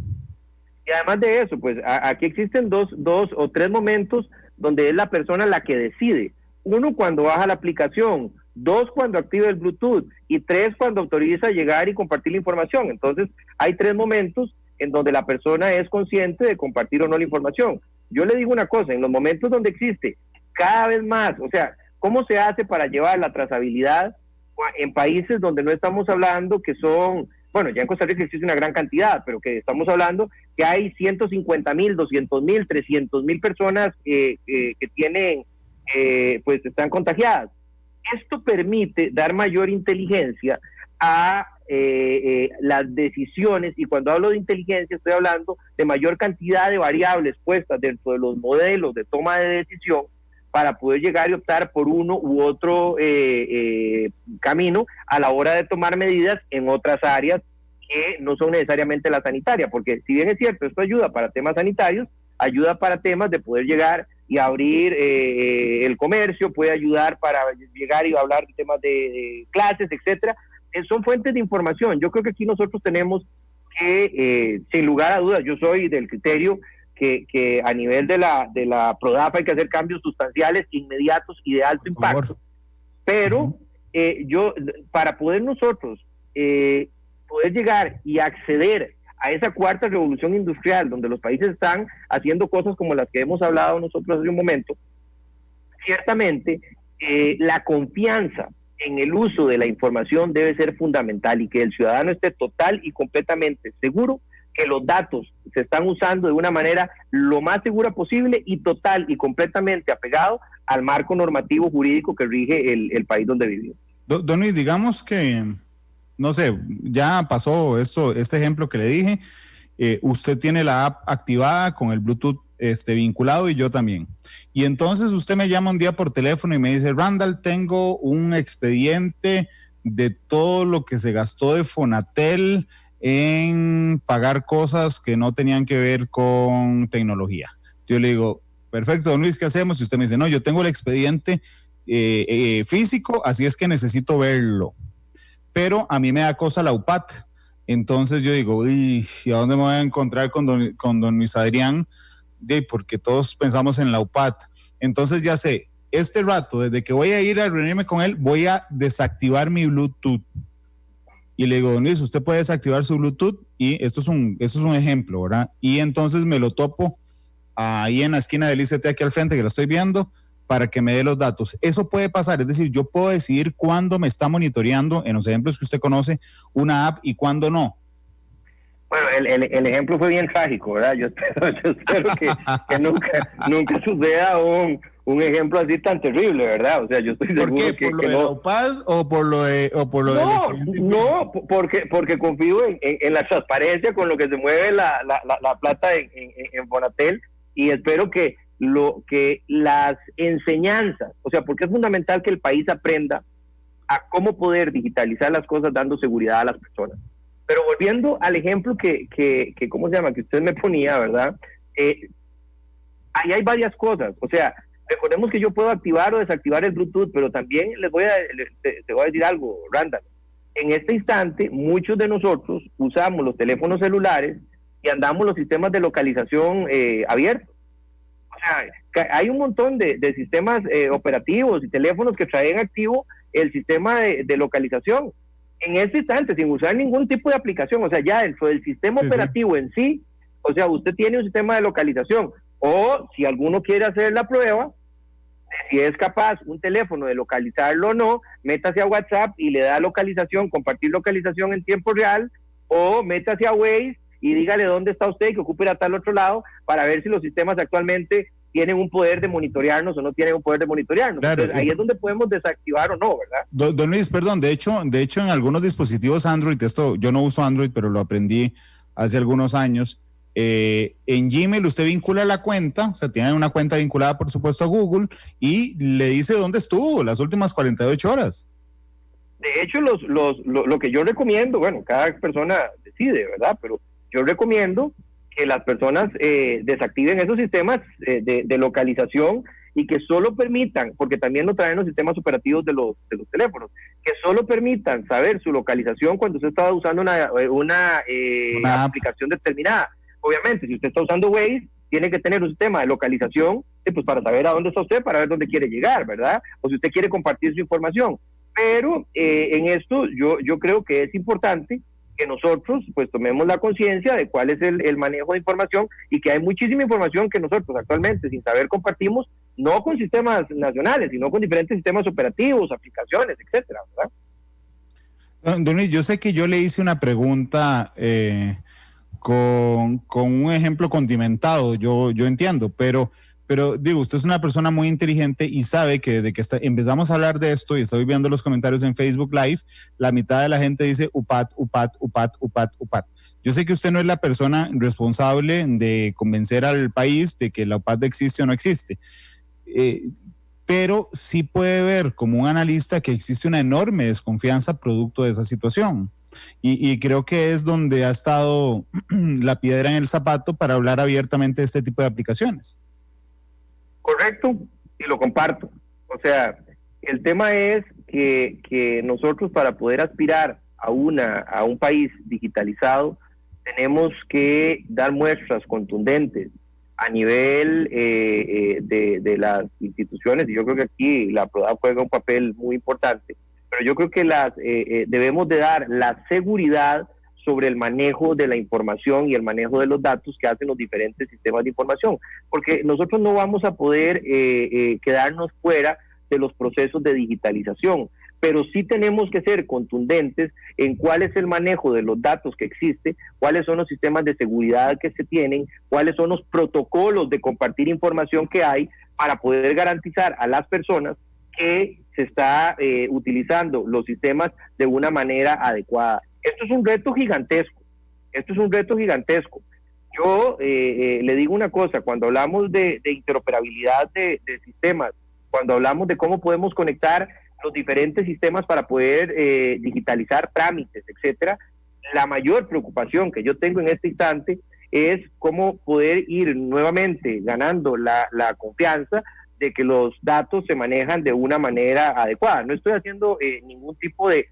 Y además de eso, pues aquí existen dos o tres momentos donde es la persona la que decide. Uno, cuando baja la aplicación; dos, cuando activa el Bluetooth; y tres, cuando autoriza llegar y compartir la información. Entonces, hay tres momentos en donde la persona es consciente de compartir o no la información. Yo le digo una cosa, en los momentos donde existe cada vez más, o sea, ¿cómo se hace para llevar la trazabilidad en países donde no estamos hablando que son, bueno, ya en Costa Rica existe una gran cantidad, pero que estamos hablando que hay 150,000, 200,000, 300,000 personas que tienen, pues están contagiadas? Esto permite dar mayor inteligencia a las decisiones, y cuando hablo de inteligencia estoy hablando de mayor cantidad de variables puestas dentro de los modelos de toma de decisión para poder llegar y optar por uno u otro camino a la hora de tomar medidas en otras áreas que no son necesariamente la sanitaria, porque si bien es cierto, esto ayuda para temas sanitarios, ayuda para temas de poder llegar y abrir el comercio, puede ayudar para llegar y hablar de temas de clases, etcétera. Son fuentes de información. Yo creo que aquí nosotros tenemos que, sin lugar a dudas, yo soy del criterio que a nivel de la PRODAF hay que hacer cambios sustanciales, inmediatos y de alto impacto. Pero yo, para poder nosotros poder llegar y acceder a esa cuarta revolución industrial, donde los países están haciendo cosas como las que hemos hablado nosotros hace un momento, ciertamente la confianza en el uso de la información debe ser fundamental, y que el ciudadano esté total y completamente seguro que los datos se están usando de una manera lo más segura posible y total y completamente apegado al marco normativo jurídico que rige el país donde vivimos. Don Luis, digamos que, no sé, ya pasó este ejemplo que le dije, usted tiene la app activada con el Bluetooth vinculado y yo también. Y entonces usted me llama un día por teléfono y me dice: Randall, tengo un expediente de todo lo que se gastó de Fonatel en pagar cosas que no tenían que ver con tecnología. Yo le digo: perfecto, don Luis, ¿qué hacemos? Y usted me dice: no, yo tengo el expediente físico, así es que necesito verlo. Pero a mí me da cosa la UPAT. Entonces yo digo: ¿y a dónde me voy a encontrar con don Luis Adrián? Porque todos pensamos en la UPAT. Entonces ya sé, este rato, desde que voy a ir a reunirme con él, voy a desactivar mi Bluetooth. Y le digo: don Luis, usted puede desactivar su Bluetooth, y esto es un ejemplo, ¿verdad? Y entonces me lo topo ahí en la esquina del ICT aquí al frente, que lo estoy viendo, para que me dé los datos. Eso puede pasar, es decir, yo puedo decidir cuándo me está monitoreando, en los ejemplos que usted conoce, una app y cuándo no. Bueno, el ejemplo fue bien trágico, ¿verdad? Yo espero que nunca suceda un un ejemplo así tan terrible, ¿verdad? O sea, yo estoy seguro. ¿Por qué? que ¿Por lo que de no. la UPAD o por lo del expediente? No, porque confío en la transparencia con lo que se mueve la plata en Fonatel, y espero que las enseñanzas, o sea, porque es fundamental que el país aprenda a cómo poder digitalizar las cosas dando seguridad a las personas. Pero volviendo al ejemplo que ¿cómo se llama? Que usted me ponía, ¿verdad? Ahí hay varias cosas. O sea, recordemos que yo puedo activar o desactivar el Bluetooth, pero también te voy a decir algo, Randall. En este instante, muchos de nosotros usamos los teléfonos celulares y andamos los sistemas de localización abiertos. O sea, hay un montón de sistemas operativos y teléfonos que traen activo el sistema de localización. En este instante, sin usar ningún tipo de aplicación, o sea, ya dentro del sistema operativo en sí, o sea, usted tiene un sistema de localización, o si alguno quiere hacer la prueba, si es capaz un teléfono de localizarlo o no, métase a WhatsApp y le da localización, compartir localización en tiempo real, o métase a Waze y dígale dónde está usted y que ocupe ir a tal otro lado para ver si los sistemas actualmente tienen un poder de monitorearnos o no tienen un poder de monitorearnos. Claro. Entonces, ahí es donde podemos desactivar o no, ¿verdad? Don Luis, perdón, de hecho en algunos dispositivos Android, esto yo no uso Android, pero lo aprendí hace algunos años, en Gmail usted vincula la cuenta, o sea, tiene una cuenta vinculada por supuesto a Google y le dice dónde estuvo las últimas 48 horas. De hecho, lo que yo recomiendo, bueno, cada persona decide, ¿verdad? Pero yo recomiendo que las personas desactiven esos sistemas de localización y que solo permitan, porque también lo traen los sistemas operativos de los teléfonos, que solo permitan saber su localización cuando usted está usando una aplicación determinada. Obviamente, si usted está usando Waze, tiene que tener un sistema de localización pues para saber a dónde está usted, para ver dónde quiere llegar, ¿verdad? O si usted quiere compartir su información. Pero en esto yo creo que es importante que nosotros pues tomemos la conciencia de cuál es el manejo de información, y que hay muchísima información que nosotros actualmente sin saber compartimos, no con sistemas nacionales, sino con diferentes sistemas operativos, aplicaciones, etcétera, ¿verdad? Don Luis, yo sé que yo le hice una pregunta con un ejemplo condimentado, yo entiendo, pero digo, usted es una persona muy inteligente y sabe que desde que empezamos a hablar de esto y estoy viendo los comentarios en Facebook Live, la mitad de la gente dice UPAD. Yo sé que usted no es la persona responsable de convencer al país de que la UPAD existe o no existe, pero sí puede ver como un analista que existe una enorme desconfianza producto de esa situación. Y creo que es donde ha estado la piedra en el zapato para hablar abiertamente de este tipo de aplicaciones. Correcto, y lo comparto. O sea, el tema es que nosotros, para poder aspirar a un país digitalizado, tenemos que dar muestras contundentes a nivel de las instituciones, y yo creo que aquí la PRODAV juega un papel muy importante, pero yo creo que debemos de dar la seguridad sobre el manejo de la información y el manejo de los datos que hacen los diferentes sistemas de información, porque nosotros no vamos a poder quedarnos fuera de los procesos de digitalización, pero sí tenemos que ser contundentes en cuál es el manejo de los datos que existe, cuáles son los sistemas de seguridad que se tienen, cuáles son los protocolos de compartir información que hay para poder garantizar a las personas que se está utilizando los sistemas de una manera adecuada. Esto es un reto gigantesco, Yo le digo una cosa, cuando hablamos de interoperabilidad de sistemas, cuando hablamos de cómo podemos conectar los diferentes sistemas para poder digitalizar trámites, etcétera, la mayor preocupación que yo tengo en este instante es cómo poder ir nuevamente ganando la confianza de que los datos se manejan de una manera adecuada. No estoy haciendo ningún tipo de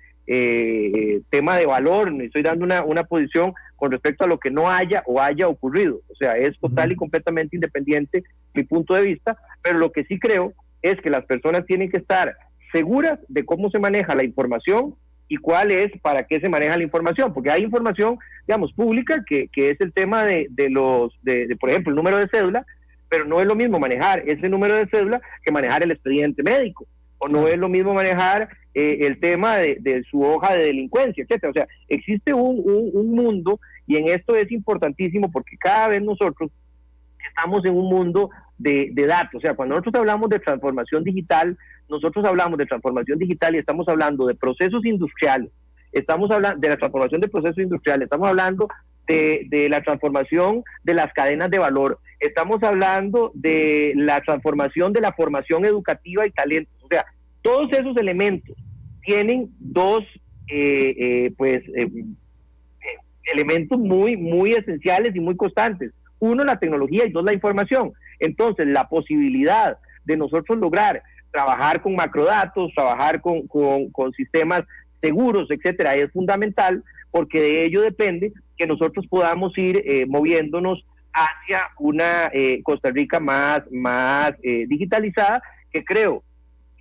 tema de valor, ni estoy dando una posición con respecto a lo que no haya o haya ocurrido. O sea, es total y completamente independiente mi punto de vista, pero lo que sí creo es que las personas tienen que estar seguras de cómo se maneja la información y cuál es, para qué se maneja la información, porque hay información, digamos, pública, que es el tema de por ejemplo, el número de cédula, pero no es lo mismo manejar ese número de cédula que manejar el expediente médico, o no es lo mismo manejar el tema de su hoja de delincuencia, etcétera. O sea, existe un mundo, y en esto es importantísimo porque cada vez nosotros estamos en un mundo de datos. O sea, cuando nosotros hablamos de transformación digital, y estamos hablando de procesos industriales, estamos hablando de la transformación de procesos industriales, estamos hablando de la transformación de las cadenas de valor, estamos hablando de la transformación de la formación educativa y talentos. O sea, todos esos elementos tienen dos elementos muy esenciales y muy constantes. Uno, la tecnología, y dos, la información. Entonces, la posibilidad de nosotros lograr trabajar con macrodatos, trabajar con sistemas seguros, etcétera, es fundamental, porque de ello depende que nosotros podamos ir moviéndonos hacia una Costa Rica más digitalizada, que creo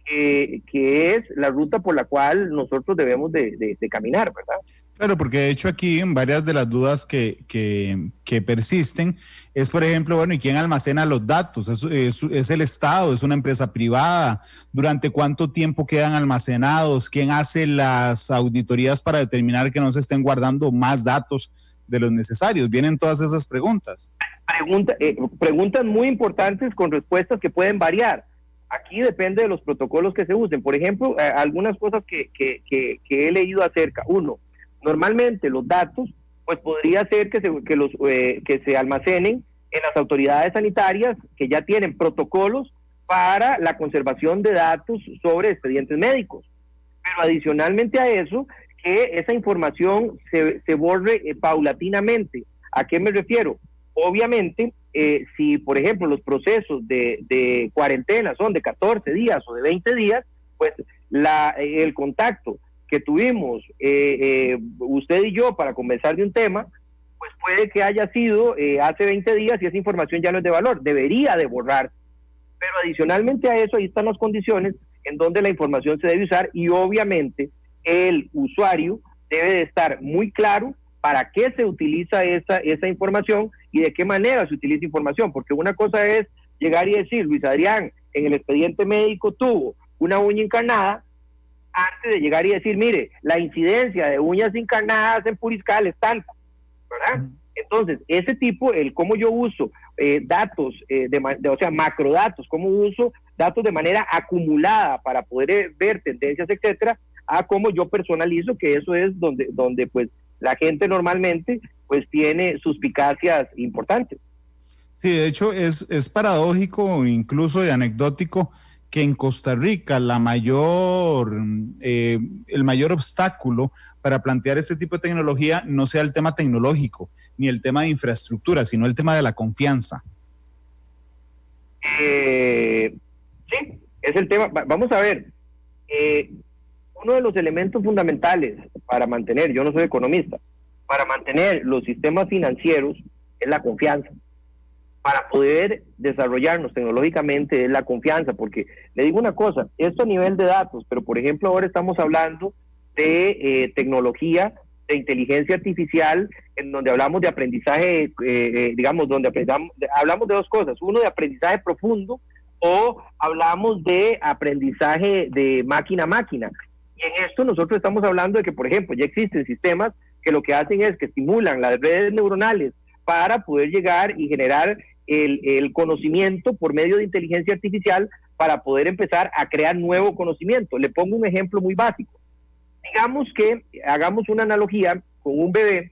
que es la ruta por la cual nosotros debemos de caminar, ¿verdad? Claro, porque de hecho aquí varias de las dudas que persisten es, por ejemplo, bueno, ¿y quién almacena los datos? ¿Es el Estado? ¿Es una empresa privada? ¿Durante cuánto tiempo quedan almacenados? ¿Quién hace las auditorías para determinar que no se estén guardando más datos de los necesarios? Vienen todas esas preguntas. Preguntas muy importantes con respuestas que pueden variar. Aquí depende de los protocolos que se usen. Por ejemplo, algunas cosas que he leído acerca. Uno, normalmente los datos, pues podría ser que se almacenen en las autoridades sanitarias que ya tienen protocolos para la conservación de datos sobre expedientes médicos. Pero adicionalmente a eso, que esa información se borre paulatinamente. ¿A qué me refiero? Obviamente, si por ejemplo los procesos de cuarentena son de 14 días o de 20 días, pues el contacto que tuvimos usted y yo para conversar de un tema, pues puede que haya sido hace 20 días y esa información ya no es de valor, debería de borrar. Pero adicionalmente a eso, ahí están las condiciones en donde la información se debe usar, y obviamente el usuario debe de estar muy claro para qué se utiliza esa información y de qué manera se utiliza información, porque una cosa es llegar y decir, Luis Adrián, en el expediente médico tuvo una uña encarnada, antes de llegar y decir, mire, la incidencia de uñas encarnadas en Puriscal es tanta, ¿verdad? Entonces, ese tipo, cómo yo uso datos, o sea, macrodatos, cómo uso datos de manera acumulada para poder ver tendencias, etcétera, a cómo yo personalizo, que eso es donde pues la gente normalmente pues tiene suspicacias importantes. Sí, de hecho es paradójico, incluso y anecdótico, que en Costa Rica el mayor obstáculo para plantear este tipo de tecnología no sea el tema tecnológico ni el tema de infraestructura, sino el tema de la confianza. Sí, es el tema. Vamos a ver, uno de los elementos fundamentales para mantener, yo no soy economista, para mantener los sistemas financieros es la confianza. Para poder desarrollarnos tecnológicamente es la confianza, porque le digo una cosa, esto a nivel de datos, pero por ejemplo ahora estamos hablando de tecnología, de inteligencia artificial, en donde hablamos de aprendizaje, donde hablamos de dos cosas, uno de aprendizaje profundo o hablamos de aprendizaje de máquina a máquina. Y en esto nosotros estamos hablando de que, por ejemplo, ya existen sistemas que lo que hacen es que estimulan las redes neuronales para poder llegar y generar el conocimiento por medio de inteligencia artificial para poder empezar a crear nuevo conocimiento. Le pongo un ejemplo muy básico. Digamos que hagamos una analogía con un bebé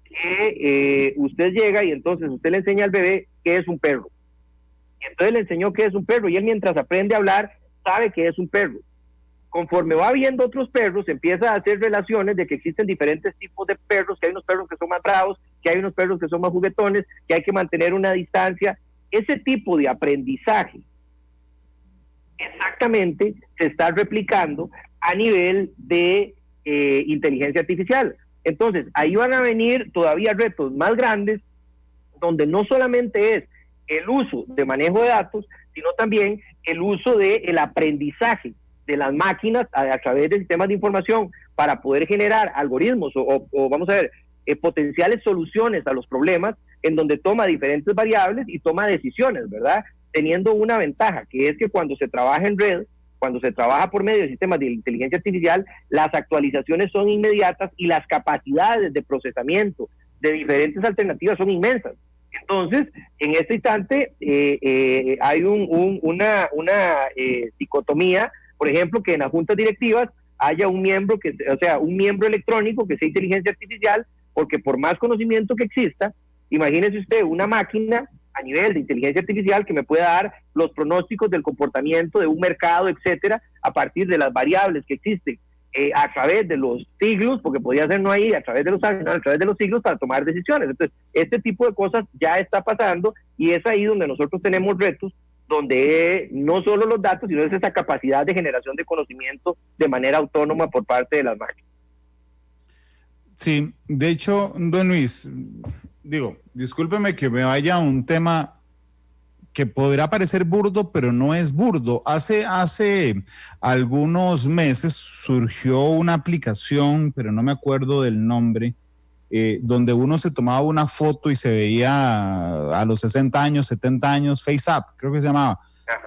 que usted llega y entonces usted le enseña al bebé qué es un perro. Y entonces le enseñó qué es un perro y él, mientras aprende a hablar, sabe qué es un perro. Conforme va viendo otros perros, empieza a hacer relaciones de que existen diferentes tipos de perros, que hay unos perros que son más bravos, que hay unos perros que son más juguetones, que hay que mantener una distancia. Ese tipo de aprendizaje exactamente se está replicando a nivel de inteligencia artificial. Entonces, ahí van a venir todavía retos más grandes, donde no solamente es el uso de manejo de datos, sino también el uso del aprendizaje de las máquinas a través de sistemas de información para poder generar algoritmos o vamos a ver, potenciales soluciones a los problemas, en donde toma diferentes variables y toma decisiones, ¿verdad? Teniendo una ventaja, que es que cuando se trabaja en red, cuando se trabaja por medio de sistemas de inteligencia artificial, las actualizaciones son inmediatas y las capacidades de procesamiento de diferentes alternativas son inmensas. Entonces, en este instante hay una dicotomía, por ejemplo, que en las juntas directivas haya un miembro un miembro electrónico que sea inteligencia artificial, porque por más conocimiento que exista, imagínese usted una máquina a nivel de inteligencia artificial que me pueda dar los pronósticos del comportamiento de un mercado, etcétera, a partir de las variables que existen a través de los siglos, porque podría ser no ahí, a través de los años, a través de los siglos para tomar decisiones. Entonces, este tipo de cosas ya está pasando y es ahí donde nosotros tenemos retos, donde no solo los datos, sino es esa capacidad de generación de conocimiento de manera autónoma por parte de las máquinas. Sí, de hecho, don Luis, discúlpeme que me vaya a un tema que podrá parecer burdo, pero no es burdo. Hace algunos meses surgió una aplicación, pero no me acuerdo del nombre, donde uno se tomaba una foto y se veía a los 60 años, 70 años, FaceApp, creo que se llamaba,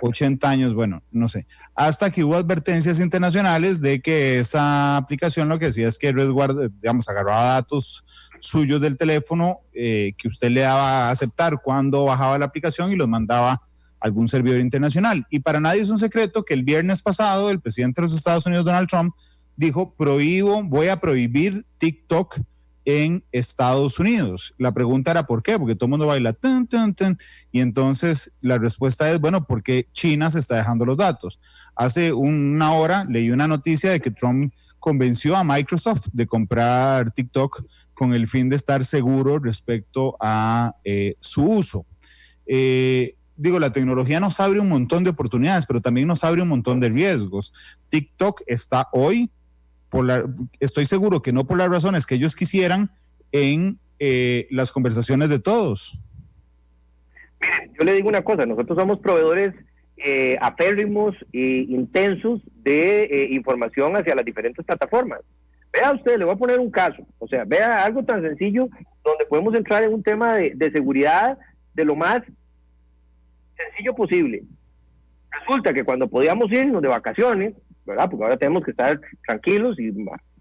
80 años, bueno, no sé. Hasta que hubo advertencias internacionales de que esa aplicación lo que hacía es que agarraba datos suyos del teléfono que usted le daba a aceptar cuando bajaba la aplicación y los mandaba a algún servidor internacional. Y para nadie es un secreto que el viernes pasado el presidente de los Estados Unidos, Donald Trump, dijo, voy a prohibir TikTok en Estados Unidos. La pregunta era ¿por qué? Porque todo el mundo baila tan, tan, tan, y entonces la respuesta es, bueno, porque China se está dejando los datos. Hace una hora leí una noticia de que Trump convenció a Microsoft de comprar TikTok con el fin de estar seguro respecto a su uso. La tecnología nos abre un montón de oportunidades, pero también nos abre un montón de riesgos. TikTok está hoy, estoy seguro que no por las razones que ellos quisieran, en las conversaciones de todos. Miren, yo le digo una cosa, nosotros somos proveedores apérrimos e intensos de información hacia las diferentes plataformas. Vea usted, le voy a poner un caso, vea algo tan sencillo donde podemos entrar en un tema de seguridad de lo más sencillo posible. Resulta que cuando podíamos irnos de vacaciones, ¿verdad? Porque ahora tenemos que estar tranquilos y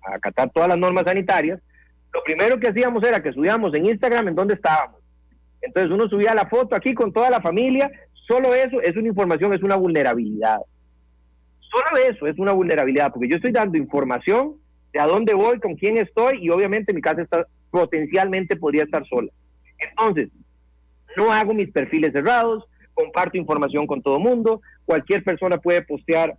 acatar todas las normas sanitarias, lo primero que hacíamos era que subíamos en Instagram en dónde estábamos. Entonces uno subía la foto aquí con toda la familia, solo eso es una información, es una vulnerabilidad. Solo eso es una vulnerabilidad, porque yo estoy dando información de a dónde voy, con quién estoy, y obviamente mi casa potencialmente podría estar sola. Entonces, no hago mis perfiles cerrados, comparto información con todo mundo, cualquier persona puede postear,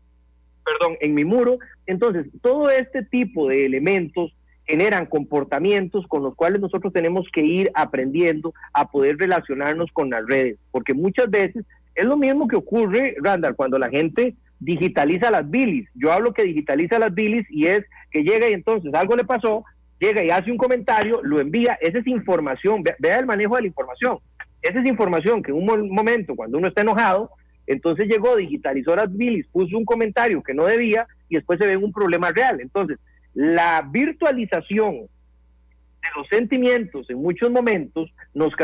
en mi muro. Entonces, todo este tipo de elementos generan comportamientos con los cuales nosotros tenemos que ir aprendiendo a poder relacionarnos con las redes, porque muchas veces es lo mismo que ocurre, Randall, cuando la gente digitaliza las bilis. Yo hablo que digitaliza las bilis y es que llega y entonces algo le pasó, llega y hace un comentario, lo envía. Esa es información, vea el manejo de la información. Esa es información que en un momento, cuando uno está enojado, entonces llegó, digitalizó las bilis, puso un comentario que no debía y después se ve un problema real. Entonces, la virtualización de los sentimientos en muchos momentos nos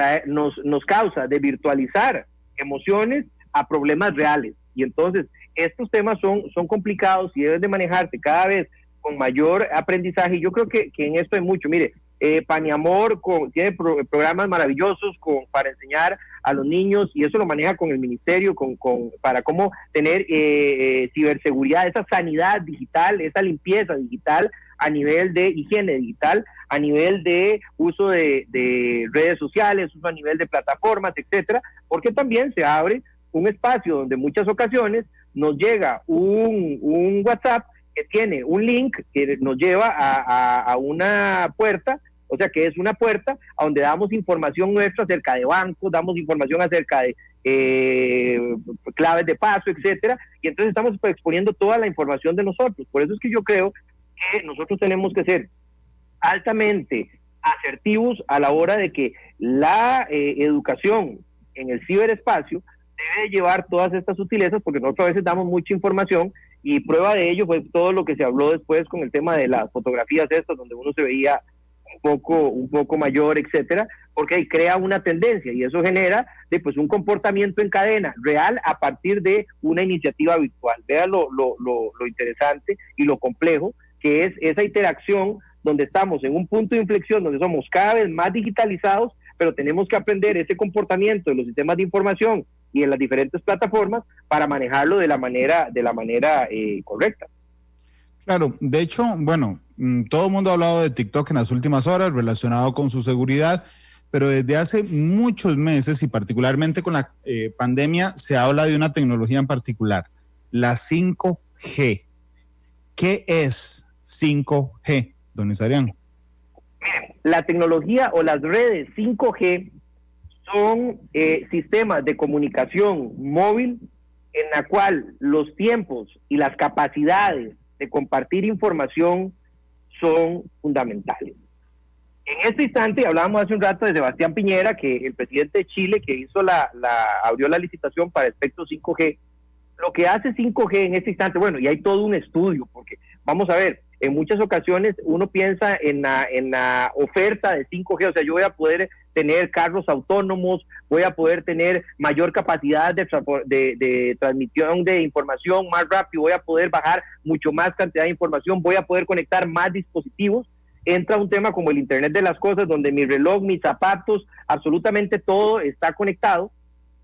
causa de virtualizar emociones a problemas reales. Y entonces, estos temas son complicados y deben de manejarse cada vez con mayor aprendizaje. Y yo creo que en esto hay mucho. Mire, Paniamor tiene programas maravillosos para enseñar a los niños, y eso lo maneja con el ministerio, para cómo tener ciberseguridad, esa sanidad digital, esa limpieza digital a nivel de higiene digital, a nivel de uso de redes sociales, uso a nivel de plataformas, etcétera, porque también se abre un espacio donde en muchas ocasiones nos llega un WhatsApp que tiene un link que nos lleva a una puerta, o sea que es una puerta a donde damos información nuestra acerca de bancos, damos información acerca de claves de paso, etcétera, y entonces estamos exponiendo toda la información de nosotros. Por eso es que yo creo que nosotros tenemos que ser altamente asertivos a la hora de que la educación en el ciberespacio debe llevar todas estas sutilezas, porque nosotros a veces damos mucha información, y prueba de ello fue todo lo que se habló después con el tema de las fotografías estas, donde uno se veía un poco mayor, etcétera, porque ahí crea una tendencia y eso genera pues un comportamiento en cadena real a partir de una iniciativa virtual. Vea lo interesante y lo complejo que es esa interacción, donde estamos en un punto de inflexión, donde somos cada vez más digitalizados, pero tenemos que aprender ese comportamiento de los sistemas de información y en las diferentes plataformas para manejarlo de la manera correcta. Claro, de hecho, bueno, todo el mundo ha hablado de TikTok en las últimas horas relacionado con su seguridad, pero desde hace muchos meses y particularmente con la pandemia se habla de una tecnología en particular, la 5G. ¿Qué es 5G, don Isarian? La tecnología o las redes 5G son sistemas de comunicación móvil en la cual los tiempos y las capacidades de compartir información son fundamentales. En este instante, hablábamos hace un rato de Sebastián Piñera, que el presidente de Chile, que hizo abrió la licitación para espectro 5G. Lo que hace 5G en este instante, bueno, y hay todo un estudio, porque vamos a ver, en muchas ocasiones uno piensa en la oferta de 5G, o sea, yo voy a poder tener carros autónomos, voy a poder tener mayor capacidad de transmisión de información más rápido, voy a poder bajar mucho más cantidad de información, voy a poder conectar más dispositivos. Entra un tema como el Internet de las Cosas, donde mi reloj, mis zapatos, absolutamente todo está conectado,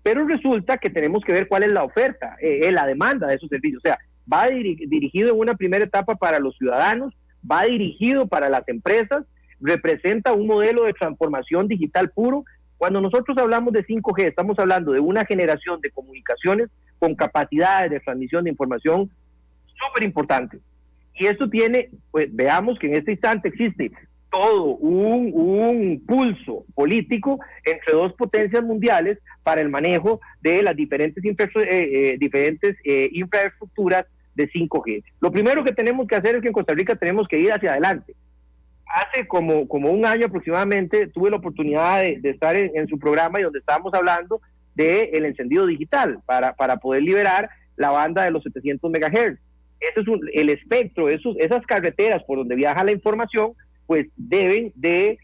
pero resulta que tenemos que ver cuál es la oferta, la demanda de esos servicios. O sea, va dirigido en una primera etapa para los ciudadanos, va dirigido para las empresas, representa un modelo de transformación digital puro. Cuando nosotros hablamos de 5G, estamos hablando de una generación de comunicaciones con capacidades de transmisión de información súper importantes. Y esto tiene, pues veamos que en este instante existe todo un pulso político entre dos potencias mundiales para el manejo de las diferentes infraestructuras de 5G. Lo primero que tenemos que hacer es que en Costa Rica tenemos que ir hacia adelante. Hace como un año aproximadamente tuve la oportunidad de estar en su programa y donde estábamos hablando del encendido digital para poder liberar la banda de los 700 MHz. Ese es el espectro, esas carreteras por donde viaja la información, pues deben de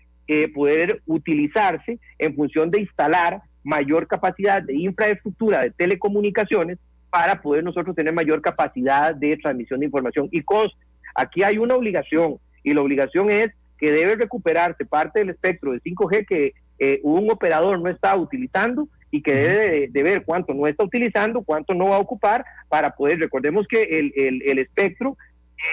poder utilizarse en función de instalar mayor capacidad de infraestructura de telecomunicaciones para poder nosotros tener mayor capacidad de transmisión de información. Y aquí hay una obligación, y la obligación es que debe recuperarse parte del espectro de 5G que un operador no está utilizando y que debe de ver cuánto no está utilizando, cuánto no va a ocupar para poder, recordemos que el espectro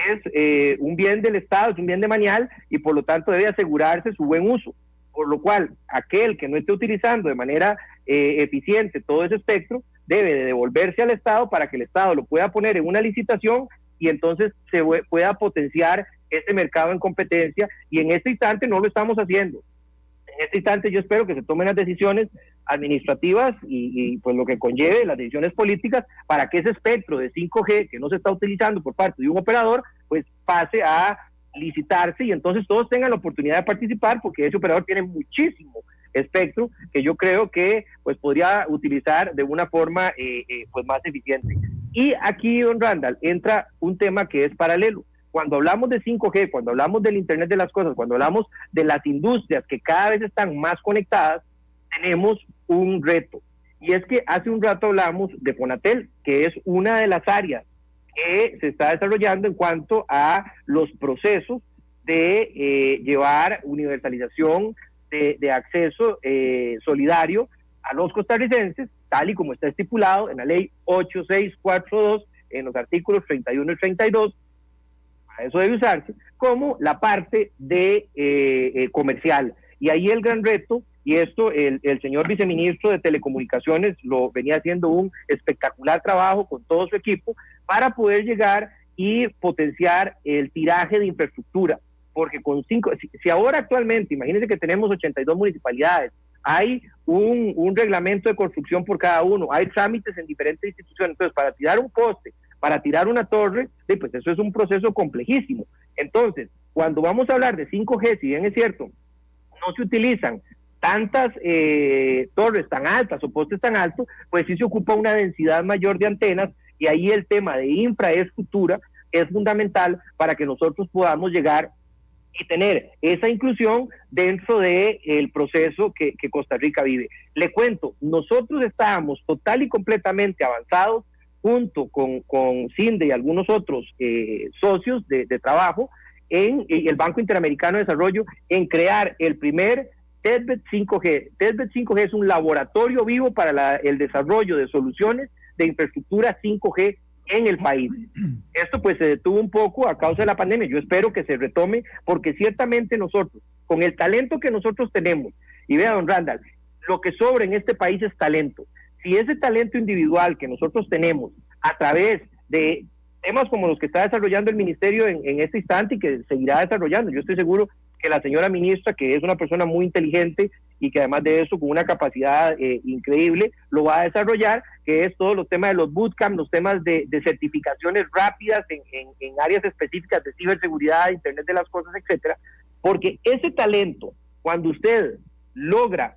es un bien del Estado, es un bien de manial y por lo tanto debe asegurarse su buen uso, por lo cual aquel que no esté utilizando de manera eficiente todo ese espectro debe de devolverse al Estado para que el Estado lo pueda poner en una licitación y entonces se pueda potenciar este mercado en competencia, y en este instante no lo estamos haciendo. En este instante yo espero que se tomen las decisiones administrativas y pues lo que conlleve las decisiones políticas para que ese espectro de 5G que no se está utilizando por parte de un operador pues pase a licitarse y entonces todos tengan la oportunidad de participar, porque ese operador tiene muchísimo espectro que yo creo que pues podría utilizar de una forma pues más eficiente. Y aquí, don Randall, entra un tema que es paralelo. Cuando hablamos de 5G, cuando hablamos del Internet de las Cosas, cuando hablamos de las industrias que cada vez están más conectadas, tenemos un reto. Y es que hace un rato hablamos de Fonatel, que es una de las áreas que se está desarrollando en cuanto a los procesos de llevar universalización de acceso solidario a los costarricenses, tal y como está estipulado en la ley 8642, en los artículos 31 y 32, eso debe usarse como la parte de comercial. Y ahí el gran reto, y esto el señor viceministro de Telecomunicaciones lo venía haciendo un espectacular trabajo con todo su equipo para poder llegar y potenciar el tiraje de infraestructura, porque con si ahora actualmente, imagínense que tenemos 82 municipalidades, hay un reglamento de construcción por cada uno, hay trámites en diferentes instituciones, entonces para tirar un poste, para tirar una torre, pues eso es un proceso complejísimo. Entonces, cuando vamos a hablar de 5G, si bien es cierto, no se utilizan tantas torres tan altas o postes tan altos, pues sí se ocupa una densidad mayor de antenas, y ahí el tema de infraestructura es fundamental para que nosotros podamos llegar y tener esa inclusión dentro del proceso que Costa Rica vive. Le cuento, nosotros estábamos total y completamente avanzados junto con CINDE y algunos otros socios de trabajo en el Banco Interamericano de Desarrollo en crear el primer Testbed 5G. Testbed 5G es un laboratorio vivo para el desarrollo de soluciones de infraestructura 5G en el país. Esto pues se detuvo un poco a causa de la pandemia. Yo espero que se retome, porque ciertamente nosotros, con el talento que nosotros tenemos, y vea, don Randall, lo que sobra en este país es talento. Si ese talento individual que nosotros tenemos a través de temas como los que está desarrollando el ministerio en este instante y que seguirá desarrollando, yo estoy seguro que la señora ministra, que es una persona muy inteligente y que además de eso con una capacidad increíble, lo va a desarrollar, que es todos los temas de los bootcamps, los temas de certificaciones rápidas en áreas específicas de ciberseguridad, Internet de las cosas, etcétera, porque ese talento, cuando usted logra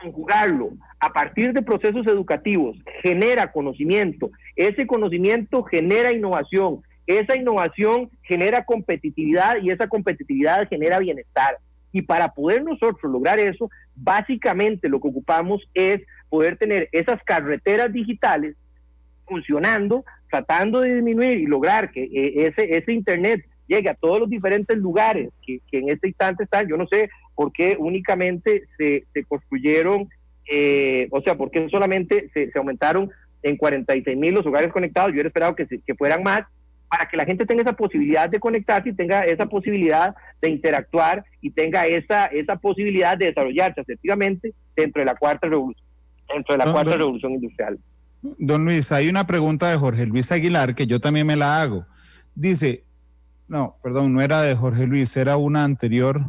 conjugarlo a partir de procesos educativos, genera conocimiento, ese conocimiento genera innovación, esa innovación genera competitividad y esa competitividad genera bienestar. Y para poder nosotros lograr eso, básicamente lo que ocupamos es poder tener esas carreteras digitales funcionando, tratando de disminuir y lograr que ese Internet llegue a todos los diferentes lugares que en este instante están. Yo no sé por qué únicamente se construyeron, por qué solamente se aumentaron en 46,000 los hogares conectados. Yo hubiera esperado que fueran más, para que la gente tenga esa posibilidad de conectarse y tenga esa posibilidad de interactuar y tenga esa posibilidad de desarrollarse efectivamente dentro de la cuarta revolución industrial. Don Luis, hay una pregunta de Jorge Luis Aguilar que yo también me la hago. Dice, no era de Jorge Luis, era una anterior.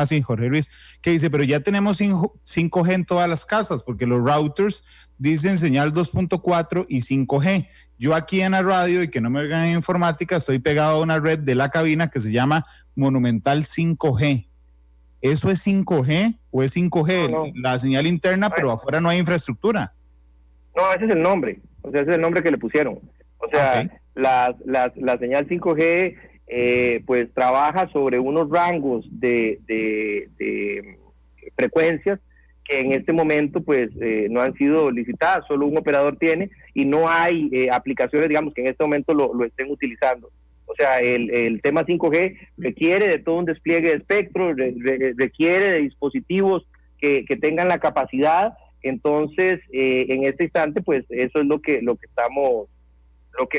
Sí, Jorge Luis, que dice, pero ya tenemos 5G en todas las casas, porque los routers dicen señal 2.4 y 5G. Yo aquí en la radio, y que no me oigan en informática, estoy pegado a una red de la cabina que se llama Monumental 5G. ¿Eso es 5G o es 5G? No. La señal interna, pero afuera no hay infraestructura. No, ese es el nombre. Ese es el nombre que le pusieron. Okay. La señal 5G pues trabaja sobre unos rangos de frecuencias que en este momento pues no han sido licitadas, solo un operador tiene y no hay aplicaciones, digamos, que en este momento lo estén utilizando. O sea, el tema 5G requiere de todo un despliegue de espectro, requiere de dispositivos que tengan la capacidad. Entonces, en este instante, pues eso es lo que estamos,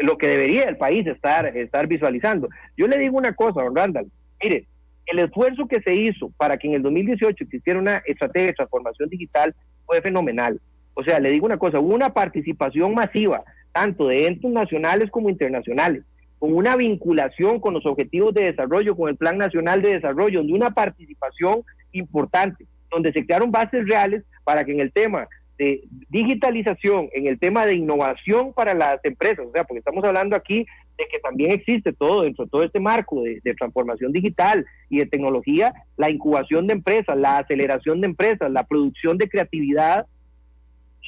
lo que debería el país estar visualizando. Yo le digo una cosa, don Randall, mire, el esfuerzo que se hizo para que en el 2018 existiera una estrategia de transformación digital fue fenomenal. O sea, le digo una cosa, hubo una participación masiva, tanto de entes nacionales como internacionales, con una vinculación con los objetivos de desarrollo, con el Plan Nacional de Desarrollo, de una participación importante, donde se crearon bases reales para que en el tema de digitalización, en el tema de innovación para las empresas, o sea, porque estamos hablando aquí de que también existe dentro de todo este marco de transformación digital y de tecnología, la incubación de empresas, la aceleración de empresas, la producción de creatividad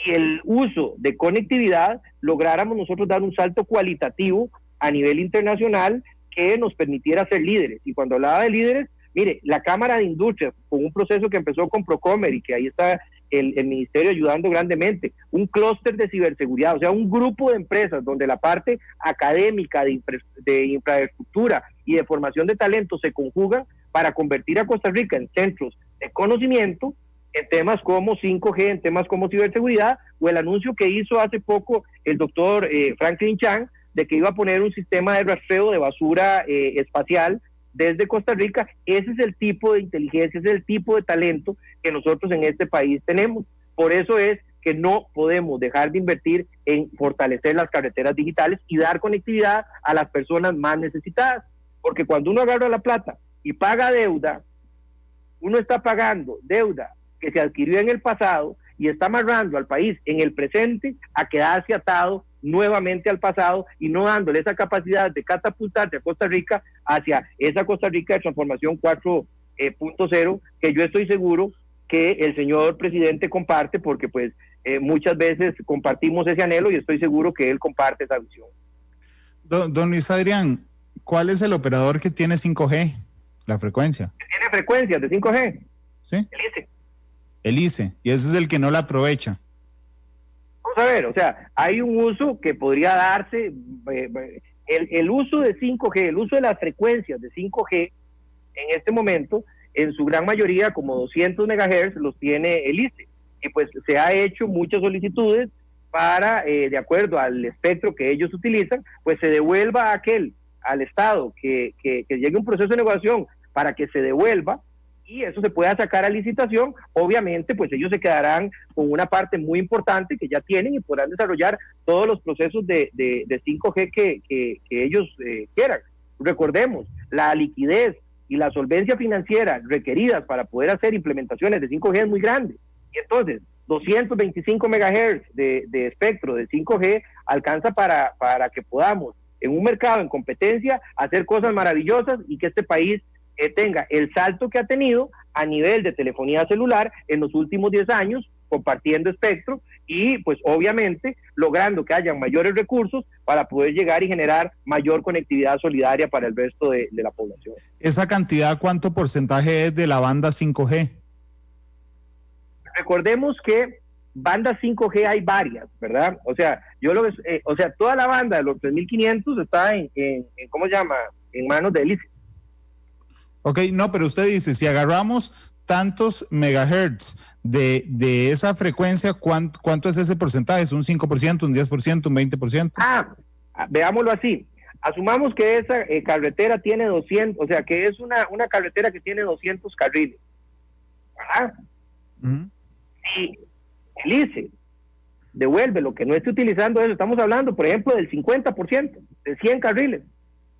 y el uso de conectividad, lográramos nosotros dar un salto cualitativo a nivel internacional que nos permitiera ser líderes. Y cuando hablaba de líderes, mire, la Cámara de Industrias, con un proceso que empezó con Procomer y que ahí está el ministerio ayudando grandemente, un clúster de ciberseguridad, o sea, un grupo de empresas donde la parte académica de infraestructura y de formación de talento se conjugan para convertir a Costa Rica en centros de conocimiento en temas como 5G, en temas como ciberseguridad, o el anuncio que hizo hace poco el doctor Franklin Chang de que iba a poner un sistema de rastreo de basura espacial desde Costa Rica. Ese es el tipo de inteligencia, ese es el tipo de talento que nosotros en este país tenemos. Por eso es que no podemos dejar de invertir en fortalecer las carreteras digitales y dar conectividad a las personas más necesitadas, porque cuando uno agarra la plata y paga deuda, uno está pagando deuda que se adquirió en el pasado y está amarrando al país en el presente a quedarse atado nuevamente al pasado y no dándole esa capacidad de catapultarse a Costa Rica hacia esa Costa Rica de transformación 4.0, que yo estoy seguro que el señor presidente comparte, porque pues muchas veces compartimos ese anhelo y estoy seguro que él comparte esa visión. Don Luis Adrián, ¿cuál es el operador que tiene 5G? La frecuencia. ¿Tiene frecuencias de 5G? Sí. El ICE, y ese es el que no la aprovecha. Vamos a ver, o sea, hay un uso que podría darse, el uso de 5G, el uso de las frecuencias de 5G en este momento en su gran mayoría, como 200 megahertz, los tiene el ICE. Y pues se ha hecho muchas solicitudes para, de acuerdo al espectro que ellos utilizan, pues se devuelva al Estado, que llegue un proceso de negociación para que se devuelva, y eso se pueda sacar a licitación. Obviamente, pues ellos se quedarán con una parte muy importante que ya tienen y podrán desarrollar todos los procesos de 5G que ellos quieran. Recordemos, la liquidez y la solvencia financiera requeridas para poder hacer implementaciones de 5G es muy grande. Y entonces, 225 megahertz de espectro de 5G alcanza para que podamos, en un mercado en competencia, hacer cosas maravillosas y que este país tenga el salto que ha tenido a nivel de telefonía celular en los últimos 10 años, compartiendo espectro y pues obviamente logrando que hayan mayores recursos para poder llegar y generar mayor conectividad solidaria para el resto de la población. ¿Esa cantidad cuánto porcentaje es de la banda 5G? Recordemos que bandas 5G hay varias, ¿verdad? O sea, toda la banda de los 3.500 está en ¿cómo se llama? En manos de ICE. Ok, no, pero usted dice, si agarramos tantos megahertz de esa frecuencia, ¿cuánto es ese porcentaje? ¿Es un 5%, un 10%, un 20%? Veámoslo así. Asumamos que esa carretera tiene 200, o sea, que es una carretera que tiene 200 carriles. ¿Verdad? Uh-huh. Si el ICE devuelve lo que no esté utilizando eso, estamos hablando, por ejemplo, del 50%, de 100 carriles,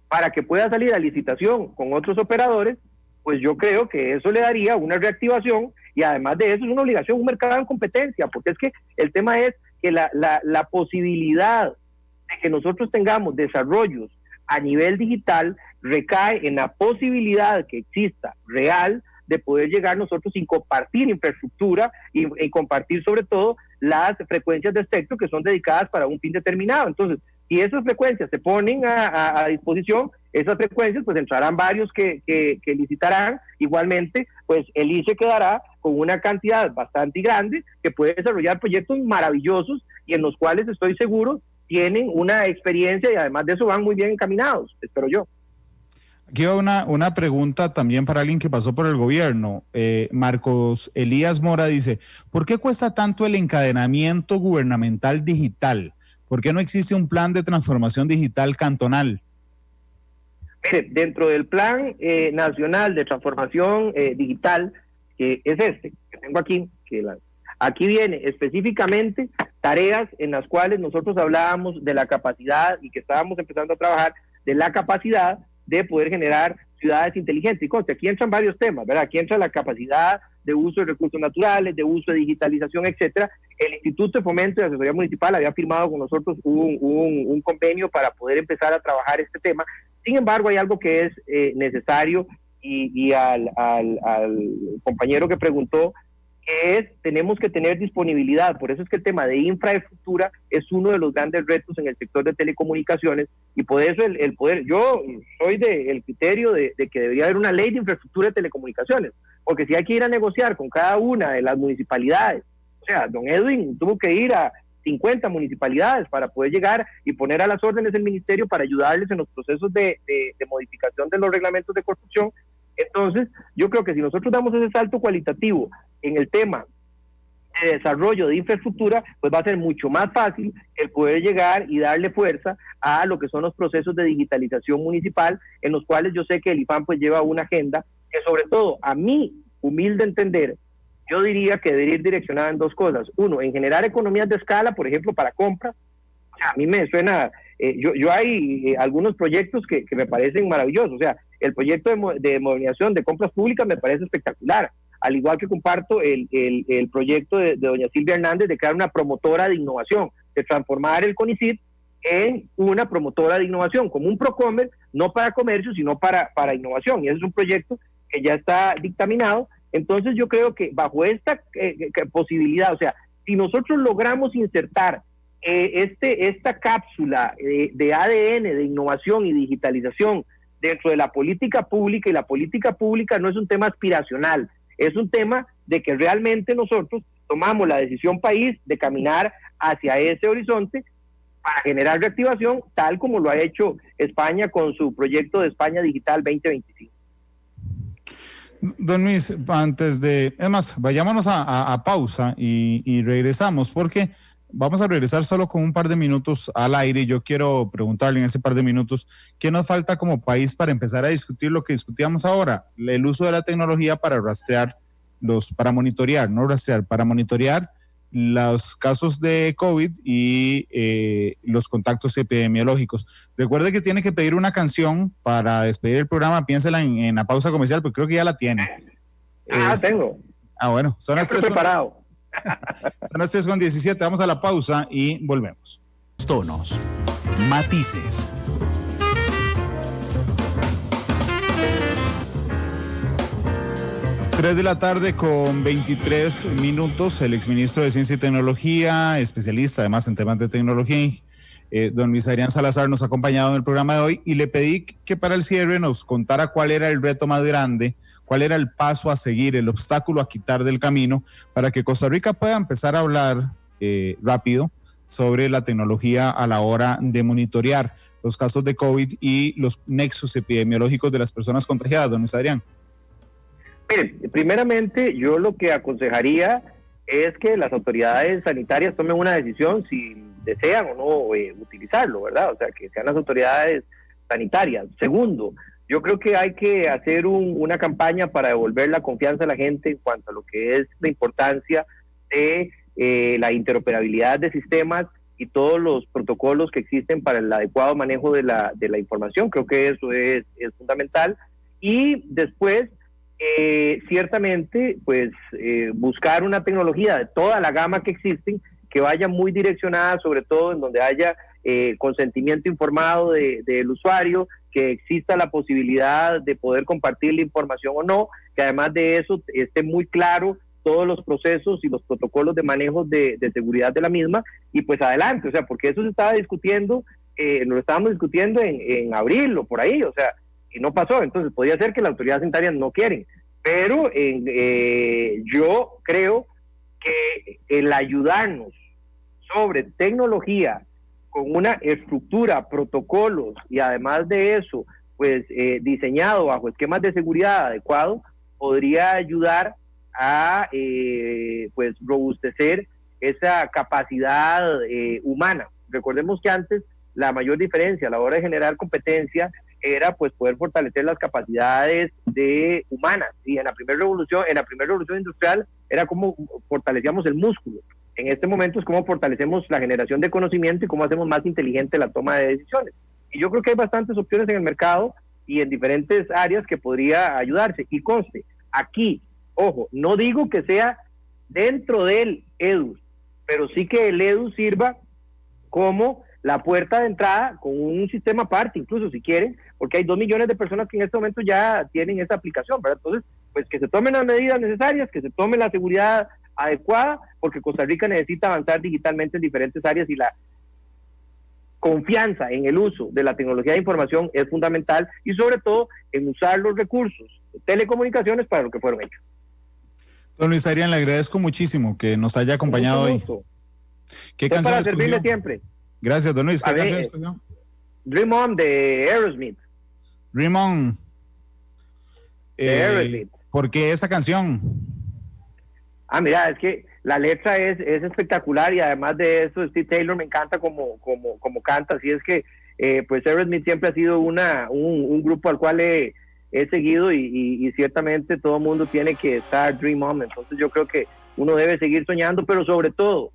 para que pueda salir a licitación con otros operadores, pues yo creo que eso le daría una reactivación, y además de eso es una obligación, un mercado en competencia, porque es que el tema es que la posibilidad de que nosotros tengamos desarrollos a nivel digital recae en la posibilidad que exista real de poder llegar nosotros sin compartir infraestructura y compartir sobre todo las frecuencias de espectro que son dedicadas para un fin determinado. Entonces, si esas frecuencias se ponen a disposición, esas frecuencias pues entrarán varios que licitarán. Igualmente, pues el ICE quedará con una cantidad bastante grande que puede desarrollar proyectos maravillosos y en los cuales estoy seguro tienen una experiencia y además de eso van muy bien encaminados, espero yo. Aquí va una pregunta también para alguien que pasó por el gobierno. Marcos Elías Mora dice, ¿por qué cuesta tanto el encadenamiento gubernamental digital? ¿Por qué no existe un plan de transformación digital cantonal? Mire, dentro del plan nacional de transformación digital, que es este, que tengo aquí, aquí viene específicamente tareas en las cuales nosotros hablábamos de la capacidad y que estábamos empezando a trabajar de la capacidad de poder generar ciudades inteligentes. Y conste, aquí entran varios temas, ¿verdad? Aquí entra la capacidad de uso de recursos naturales, de uso de digitalización, etcétera. El Instituto de Fomento y Asesoría Municipal había firmado con nosotros un convenio para poder empezar a trabajar este tema. Sin embargo, hay algo que es necesario y al compañero que preguntó, que tenemos que tener disponibilidad. Por eso es que el tema de infraestructura es uno de los grandes retos en el sector de telecomunicaciones, y por eso el poder, yo soy del criterio de que debería haber una ley de infraestructura de telecomunicaciones, porque si hay que ir a negociar con cada una de las municipalidades, o sea, don Edwin tuvo que ir a 50 municipalidades para poder llegar y poner a las órdenes del ministerio para ayudarles en los procesos de modificación de los reglamentos de construcción. Entonces, yo creo que si nosotros damos ese salto cualitativo en el tema de desarrollo de infraestructura, pues va a ser mucho más fácil el poder llegar y darle fuerza a lo que son los procesos de digitalización municipal, en los cuales yo sé que el IFAM pues lleva una agenda que, sobre todo, a mi humilde entender, yo diría que debería ir direccionada en dos cosas. Uno, en generar economías de escala, por ejemplo, para compras. O sea, a mí me suena, yo hay algunos proyectos que me parecen maravillosos. O sea, el proyecto de modernización de compras públicas me parece espectacular. Al igual que comparto el proyecto de doña Silvia Hernández de crear una promotora de innovación, de transformar el CONICYT en una promotora de innovación, como un Procomer, no para comercio, sino para innovación. Y ese es un proyecto que ya está dictaminado. Entonces yo creo que bajo esta posibilidad, o sea, si nosotros logramos insertar esta cápsula de ADN, de innovación y digitalización dentro de la política pública, y la política pública no es un tema aspiracional, es un tema de que realmente nosotros tomamos la decisión país de caminar hacia ese horizonte para generar reactivación, tal como lo ha hecho España con su proyecto de España Digital 2025. Don Luis, vayámonos a pausa y regresamos, porque vamos a regresar solo con un par de minutos al aire. Yo quiero preguntarle en ese par de minutos, ¿qué nos falta como país para empezar a discutir lo que discutíamos ahora? El uso de la tecnología para para monitorear los casos de COVID y los contactos epidemiológicos. Recuerde que tiene que pedir una canción para despedir el programa. Piénsela en la pausa comercial, porque creo que ya la tiene. Tengo. Bueno, son las 3 preparado. Son las 3:17. Vamos a la pausa y volvemos. Tonos, matices. Tres de la tarde con 23 minutos. El exministro de Ciencia y Tecnología, especialista además en temas de tecnología, don Luis Adrián Salazar, nos ha acompañado en el programa de hoy y le pedí que para el cierre nos contara cuál era el reto más grande, cuál era el paso a seguir, el obstáculo a quitar del camino para que Costa Rica pueda empezar a hablar rápido sobre la tecnología a la hora de monitorear los casos de COVID y los nexos epidemiológicos de las personas contagiadas, don Luis Adrián. Miren, primeramente yo lo que aconsejaría es que las autoridades sanitarias tomen una decisión si desean o no utilizarlo, ¿verdad? O sea, que sean las autoridades sanitarias. Segundo, yo creo que hay que hacer una campaña para devolver la confianza a la gente en cuanto a lo que es la importancia de la interoperabilidad de sistemas y todos los protocolos que existen para el adecuado manejo de la información. Creo que eso es fundamental. Y después, ciertamente, pues buscar una tecnología de toda la gama que existen, que vaya muy direccionada, sobre todo en donde haya consentimiento informado del usuario, que exista la posibilidad de poder compartir la información o no, que además de eso esté muy claro todos los procesos y los protocolos de manejo de seguridad de la misma, y pues adelante, o sea, porque eso se estaba discutiendo, lo estábamos discutiendo en abril o por ahí, o sea, y no pasó. Entonces podría ser que las autoridades sanitarias no quieren, pero yo creo que el ayudarnos sobre tecnología con una estructura, protocolos y además de eso, pues diseñado bajo esquemas de seguridad adecuados, podría ayudar a pues robustecer esa capacidad humana. Recordemos que antes la mayor diferencia a la hora de generar competencia era pues poder fortalecer las capacidades humanas, y en la primera revolución industrial era como fortalecíamos el músculo. En este momento es como fortalecemos la generación de conocimiento y cómo hacemos más inteligente la toma de decisiones. Y yo creo que hay bastantes opciones en el mercado y en diferentes áreas que podría ayudarse. Y conste, aquí, ojo, no digo que sea dentro del EDUS, pero sí que el EDUS sirva como la puerta de entrada con un sistema aparte, incluso si quieren, porque hay 2 millones de personas que en este momento ya tienen esta aplicación, ¿verdad? Entonces, pues que se tomen las medidas necesarias, que se tome la seguridad adecuada, porque Costa Rica necesita avanzar digitalmente en diferentes áreas y la confianza en el uso de la tecnología de información es fundamental, y sobre todo en usar los recursos de telecomunicaciones para lo que fueron hechos. Don Luis Adrián, le agradezco muchísimo que nos haya acompañado hoy. ¿Qué canción para servirle siempre. Gracias, don Luis. ¿Qué canción escogió? Dream On de Aerosmith. Dream On. De Aerosmith. ¿Por qué esa canción? Mira, es que la letra es espectacular, y además de eso Steve Taylor me encanta como canta, así es que pues Aerosmith siempre ha sido un grupo al cual he seguido, y ciertamente todo el mundo tiene que estar Dream On. Entonces yo creo que uno debe seguir soñando, pero sobre todo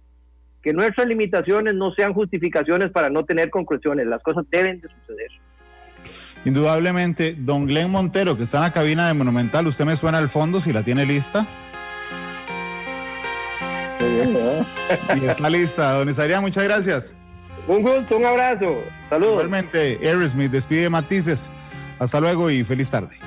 que nuestras limitaciones no sean justificaciones para no tener conclusiones. Las cosas deben de suceder. Indudablemente. Don Glenn Montero, que está en la cabina de Monumental, usted me suena al fondo si la tiene lista. Muy bien, ¿no? Y está lista. Don Isaías, muchas gracias. Un gusto, un abrazo. Saludos. Igualmente, Aerosmith despide Matices. Hasta luego y feliz tarde.